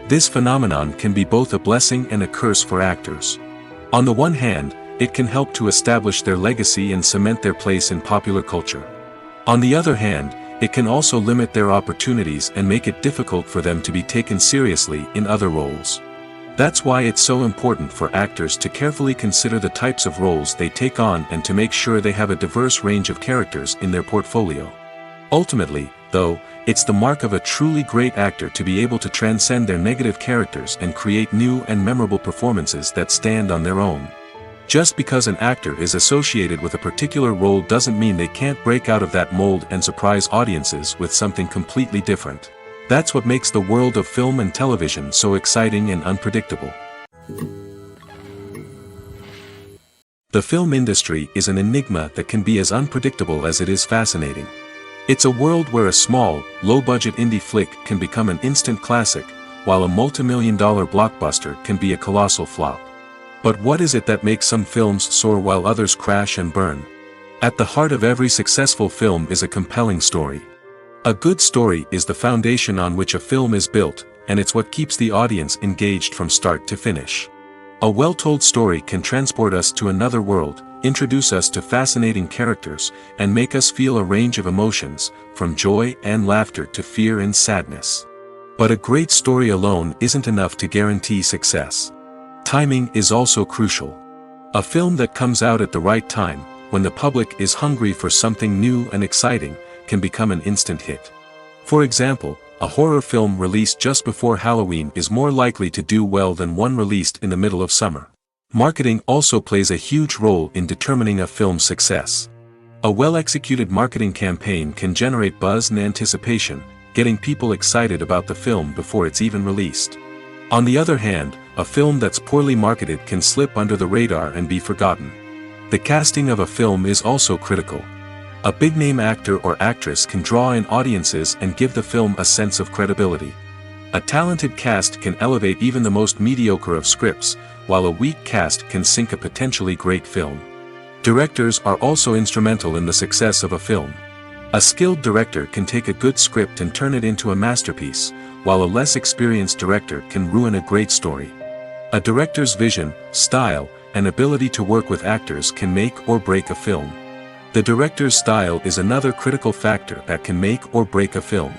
This phenomenon can be both a blessing and a curse for actors. On the one hand, it can help to establish their legacy and cement their place in popular culture. On the other hand, it can also limit their opportunities and make it difficult for them to be taken seriously in other roles. That's why it's so important for actors to carefully consider the types of roles they take on and to make sure they have a diverse range of characters in their portfolio. Ultimately, though, it's the mark of a truly great actor to be able to transcend their negative characters and create new and memorable performances that stand on their own. Just because an actor is associated with a particular role doesn't mean they can't break out of that mold and surprise audiences with something completely different. That's what makes the world of film and television so exciting and unpredictable. The film industry is an enigma that can be as unpredictable as it is fascinating. It's a world where a small, low-budget indie flick can become an instant classic, while a multi-million-dollar blockbuster can be a colossal flop. But what is it that makes some films soar while others crash and burn? At the heart of every successful film is a compelling story. A good story is the foundation on which a film is built, and it's what keeps the audience engaged from start to finish. A well-told story can transport us to another world, introduce us to fascinating characters, and make us feel a range of emotions, from joy and laughter to fear and sadness. But a great story alone isn't enough to guarantee success. Timing is also crucial. A film that comes out at the right time, when the public is hungry for something new and exciting, can become an instant hit. For example, a horror film released just before Halloween is more likely to do well than one released in the middle of summer. Marketing also plays a huge role in determining a film's success. A well-executed marketing campaign can generate buzz and anticipation, getting people excited about the film before it's even released. On the other hand, a film that's poorly marketed can slip under the radar and be forgotten. The casting of a film is also critical. A big-name actor or actress can draw in audiences and give the film a sense of credibility. A talented cast can elevate even the most mediocre of scripts, while a weak cast can sink a potentially great film. Directors are also instrumental in the success of a film. A skilled director can take a good script and turn it into a masterpiece, while a less experienced director can ruin a great story. A director's vision, style, and ability to work with actors can make or break a film. The director's style is another critical factor that can make or break a film.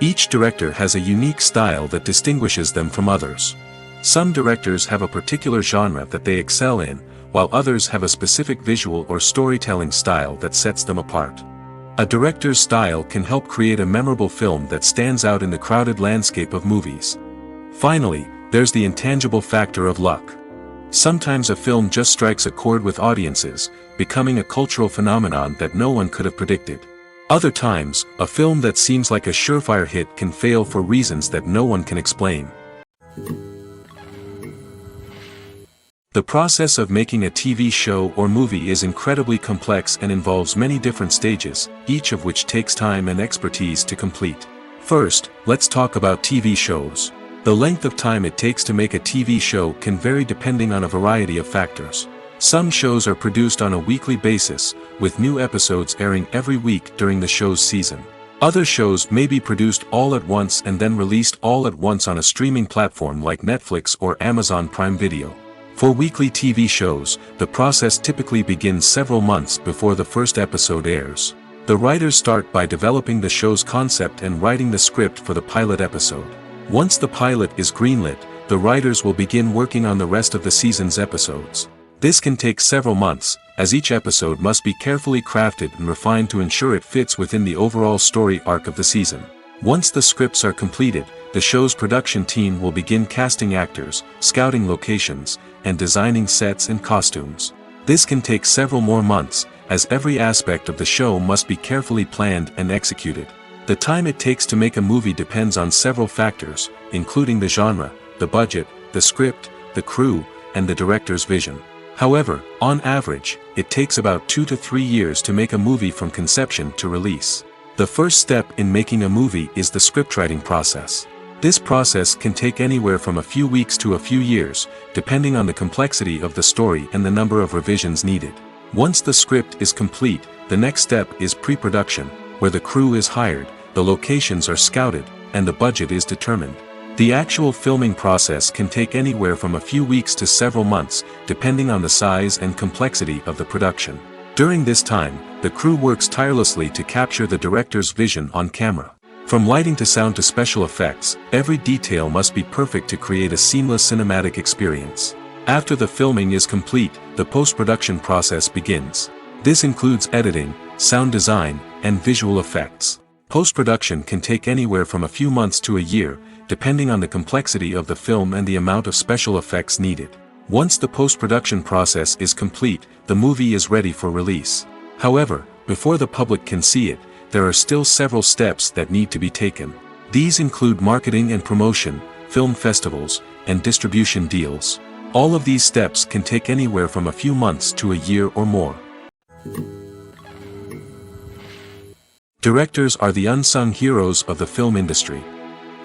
Each director has a unique style that distinguishes them from others. Some directors have a particular genre that they excel in, while others have a specific visual or storytelling style that sets them apart. A director's style can help create a memorable film that stands out in the crowded landscape of movies. Finally, there's the intangible factor of luck. Sometimes a film just strikes a chord with audiences, becoming a cultural phenomenon that no one could have predicted. Other times, a film that seems like a surefire hit can fail for reasons that no one can explain. The process of making a TV show or movie is incredibly complex and involves many different stages, each of which takes time and expertise to complete. First, let's talk about TV shows. The length of time it takes to make a TV show can vary depending on a variety of factors. Some shows are produced on a weekly basis, with new episodes airing every week during the show's season. Other shows may be produced all at once and then released all at once on a streaming platform like Netflix or Amazon Prime Video. For weekly TV shows, the process typically begins several months before the first episode airs. The writers start by developing the show's concept and writing the script for the pilot episode. Once the pilot is greenlit, the writers will begin working on the rest of the season's episodes. This can take several months, as each episode must be carefully crafted and refined to ensure it fits within the overall story arc of the season. Once the scripts are completed, the show's production team will begin casting actors, scouting locations, and designing sets and costumes. This can take several more months, as every aspect of the show must be carefully planned and executed. The time it takes to make a movie depends on several factors, including the genre, the budget, the script, the crew, and the director's vision. However, on average, it takes about 2 to 3 years to make a movie from conception to release. The first step in making a movie is the scriptwriting process. This process can take anywhere from a few weeks to a few years, depending on the complexity of the story and the number of revisions needed. Once the script is complete, the next step is pre-production, where the crew is hired, the locations are scouted, and the budget is determined. The actual filming process can take anywhere from a few weeks to several months, depending on the size and complexity of the production. During this time, the crew works tirelessly to capture the director's vision on camera. From lighting to sound to special effects, every detail must be perfect to create a seamless cinematic experience. After the filming is complete, the post-production process begins. This includes editing, sound design, and visual effects. Post-production can take anywhere from a few months to a year, depending on the complexity of the film and the amount of special effects needed. Once the post-production process is complete, the movie is ready for release. However, before the public can see it, there are still several steps that need to be taken. These include marketing and promotion, film festivals, and distribution deals. All of these steps can take anywhere from a few months to a year or more. Directors are the unsung heroes of the film industry.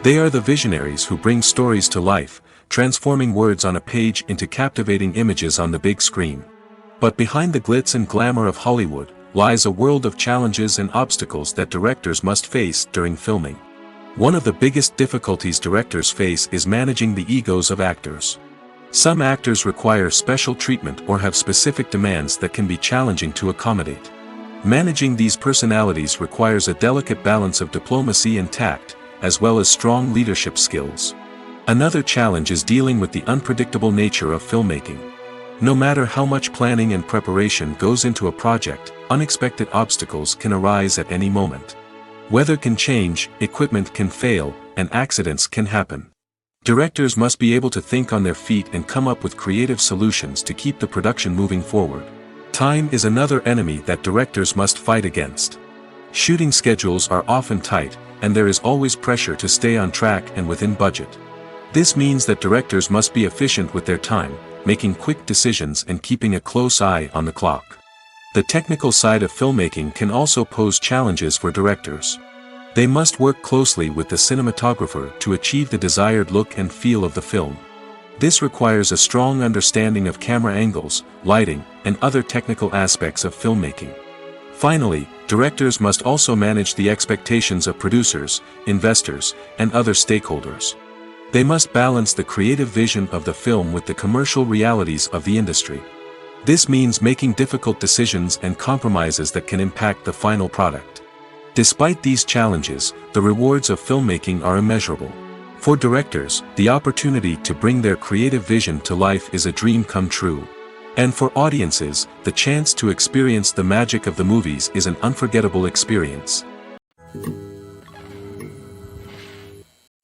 They are the visionaries who bring stories to life, transforming words on a page into captivating images on the big screen. But behind the glitz and glamour of Hollywood, lies a world of challenges and obstacles that directors must face during filming. One of the biggest difficulties directors face is managing the egos of actors. Some actors require special treatment or have specific demands that can be challenging to accommodate. Managing these personalities requires a delicate balance of diplomacy and tact, as well as strong leadership skills. Another challenge is dealing with the unpredictable nature of filmmaking. No matter how much planning and preparation goes into a project, unexpected obstacles can arise at any moment. Weather can change, equipment can fail, and accidents can happen. Directors must be able to think on their feet and come up with creative solutions to keep the production moving forward. Time is another enemy that directors must fight against. Shooting schedules are often tight, and there is always pressure to stay on track and within budget. This means that directors must be efficient with their time, making quick decisions and keeping a close eye on the clock. The technical side of filmmaking can also pose challenges for directors. They must work closely with the cinematographer to achieve the desired look and feel of the film. This requires a strong understanding of camera angles, lighting, and other technical aspects of filmmaking. Finally, directors must also manage the expectations of producers, investors, and other stakeholders. They must balance the creative vision of the film with the commercial realities of the industry. This means making difficult decisions and compromises that can impact the final product. Despite these challenges, the rewards of filmmaking are immeasurable. For directors, the opportunity to bring their creative vision to life is a dream come true. And for audiences, the chance to experience the magic of the movies is an unforgettable experience.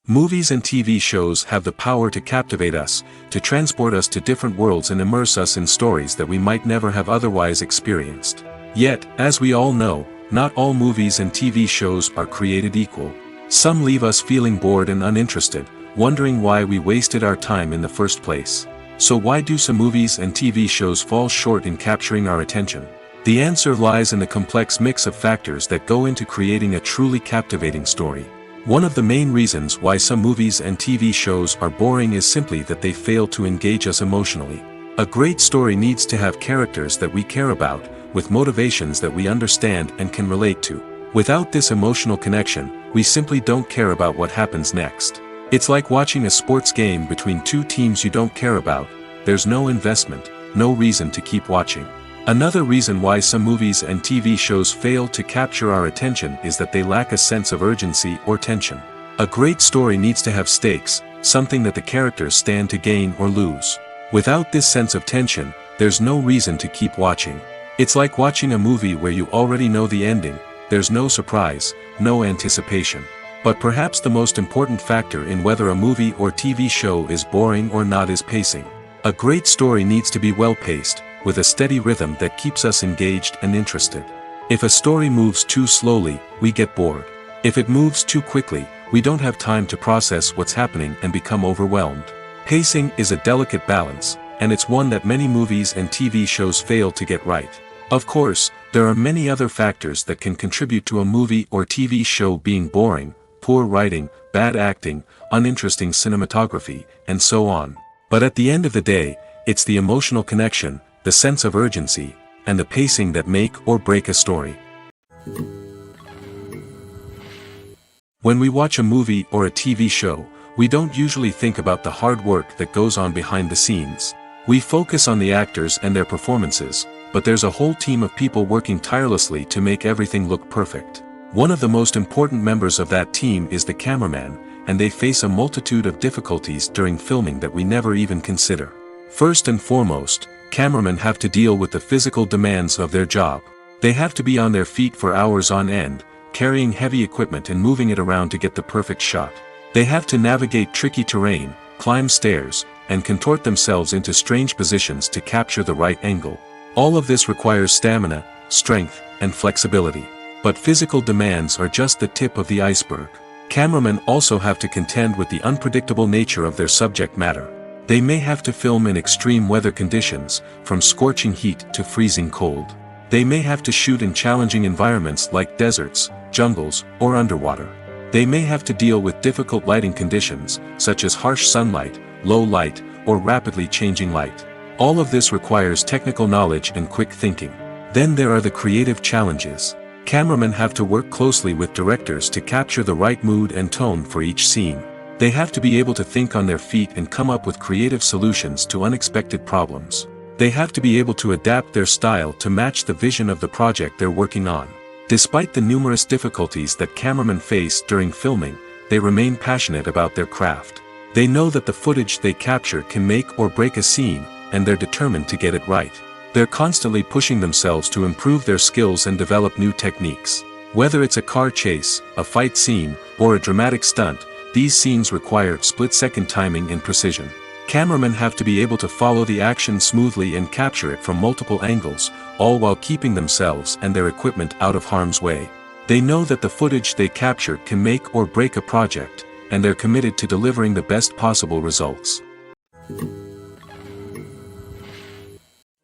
Movies and TV shows have the power to captivate us, to transport us to different worlds and immerse us in stories that we might never have otherwise experienced. Yet, as we all know, not all movies and TV shows are created equal. Some leave us feeling bored and uninterested, wondering why we wasted our time in the first place. So why do some movies and TV shows fall short in capturing our attention? The answer lies in the complex mix of factors that go into creating a truly captivating story. One of the main reasons why some movies and TV shows are boring is simply that they fail to engage us emotionally. A great story needs to have characters that we care about, with motivations that we understand and can relate to. Without this emotional connection, we simply don't care about what happens next. It's like watching a sports game between two teams you don't care about. There's no investment, no reason to keep watching. Another reason why some movies and TV shows fail to capture our attention is that they lack a sense of urgency or tension. A great story needs to have stakes, something that the characters stand to gain or lose. Without this sense of tension, there's no reason to keep watching. It's like watching a movie where you already know the ending. There's no surprise, no anticipation. But perhaps the most important factor in whether a movie or TV show is boring or not is pacing. A great story needs to be well-paced, with a steady rhythm that keeps us engaged and interested. If a story moves too slowly, we get bored. If it moves too quickly, we don't have time to process what's happening and become overwhelmed. Pacing is a delicate balance, and it's one that many movies and TV shows fail to get right. Of course, there are many other factors that can contribute to a movie or TV show being boring: poor writing, bad acting, uninteresting cinematography, and so on. But at the end of the day, it's the emotional connection, the sense of urgency, and the pacing that make or break a story. When we watch a movie or a TV show, we don't usually think about the hard work that goes on behind the scenes. We focus on the actors and their performances, but there's a whole team of people working tirelessly to make everything look perfect. One of the most important members of that team is the cameraman, and they face a multitude of difficulties during filming that we never even consider. First and foremost, cameramen have to deal with the physical demands of their job. They have to be on their feet for hours on end, carrying heavy equipment and moving it around to get the perfect shot. They have to navigate tricky terrain, climb stairs, and contort themselves into strange positions to capture the right angle. All of this requires stamina, strength, and flexibility. But physical demands are just the tip of the iceberg. Cameramen also have to contend with the unpredictable nature of their subject matter. They may have to film in extreme weather conditions, from scorching heat to freezing cold. They may have to shoot in challenging environments like deserts, jungles, or underwater. They may have to deal with difficult lighting conditions, such as harsh sunlight, low light, or rapidly changing light. All of this requires technical knowledge and quick thinking. Then there are the creative challenges. Cameramen have to work closely with directors to capture the right mood and tone for each scene. They have to be able to think on their feet and come up with creative solutions to unexpected problems. They have to be able to adapt their style to match the vision of the project they're working on. Despite the numerous difficulties that cameramen face during filming, they remain passionate about their craft. They know that the footage they capture can make or break a scene, and they're determined to get it right. They're constantly pushing themselves to improve their skills and develop new techniques. Whether it's a car chase, a fight scene, or a dramatic stunt, these scenes require split-second timing and precision. Cameramen have to be able to follow the action smoothly and capture it from multiple angles, all while keeping themselves and their equipment out of harm's way. They know that the footage they capture can make or break a project, and they're committed to delivering the best possible results.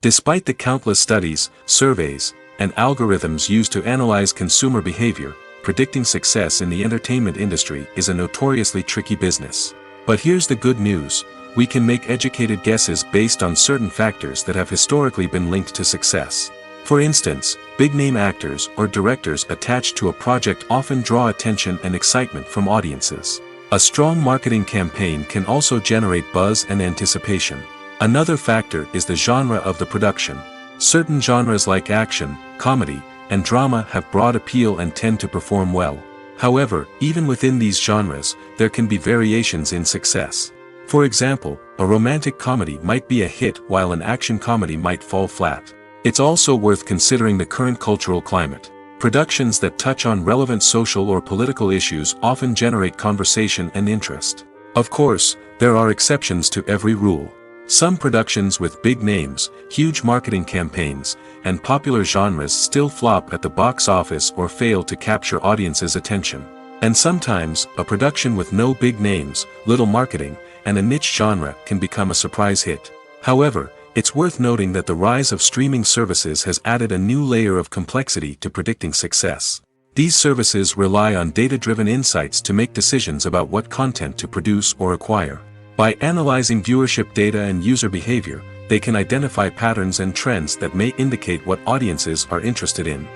Despite the countless studies, surveys, and algorithms used to analyze consumer behavior, predicting success in the entertainment industry is a notoriously tricky business. But here's the good news: we can make educated guesses based on certain factors that have historically been linked to success. For instance, big-name actors or directors attached to a project often draw attention and excitement from audiences. A strong marketing campaign can also generate buzz and anticipation. Another factor is the genre of the production. Certain genres like action, comedy, and drama have broad appeal and tend to perform well. However, even within these genres, there can be variations in success. For example, a romantic comedy might be a hit while an action comedy might fall flat. It's also worth considering the current cultural climate. Productions that touch on relevant social or political issues often generate conversation and interest. Of course, there are exceptions to every rule. Some productions with big names, huge marketing campaigns, and popular genres still flop at the box office or fail to capture audiences' attention. And sometimes, a production with no big names, little marketing, and a niche genre can become a surprise hit. However, it's worth noting that the rise of streaming services has added a new layer of complexity to predicting success. These services rely on data-driven insights to make decisions about what content to produce or acquire. By analyzing viewership data and user behavior, they can identify patterns and trends that may indicate what audiences are interested in.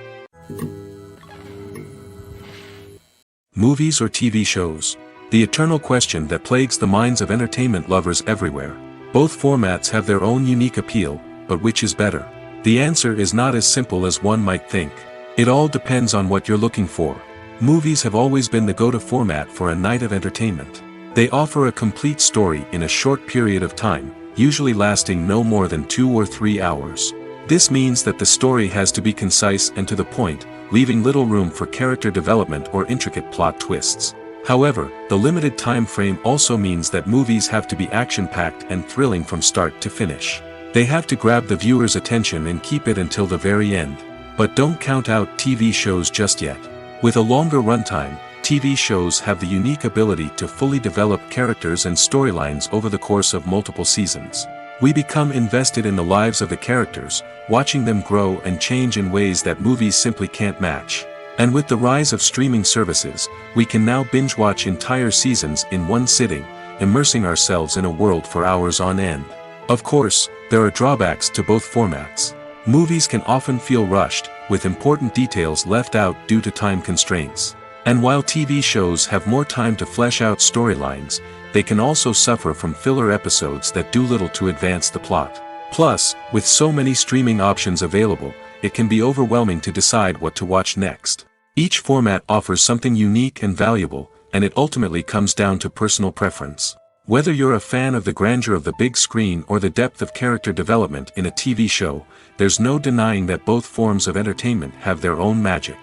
Movies or TV shows? The eternal question that plagues the minds of entertainment lovers everywhere. Both formats have their own unique appeal, but which is better? The answer is not as simple as one might think. It all depends on what you're looking for. Movies have always been the go-to format for a night of entertainment. They offer a complete story in a short period of time, usually lasting no more than 2 or 3 hours. This means that the story has to be concise and to the point, leaving little room for character development or intricate plot twists. However, the limited time frame also means that movies have to be action-packed and thrilling from start to finish. They have to grab the viewer's attention and keep it until the very end. But don't count out TV shows just yet. With a longer runtime, TV shows have the unique ability to fully develop characters and storylines over the course of multiple seasons. We become invested in the lives of the characters, watching them grow and change in ways that movies simply can't match. And with the rise of streaming services, we can now binge-watch entire seasons in one sitting, immersing ourselves in a world for hours on end. Of course, there are drawbacks to both formats. Movies can often feel rushed, with important details left out due to time constraints. And while TV shows have more time to flesh out storylines, they can also suffer from filler episodes that do little to advance the plot. Plus, with so many streaming options available, it can be overwhelming to decide what to watch next. Each format offers something unique and valuable, and it ultimately comes down to personal preference. Whether you're a fan of the grandeur of the big screen or the depth of character development in a TV show, there's no denying that both forms of entertainment have their own magic.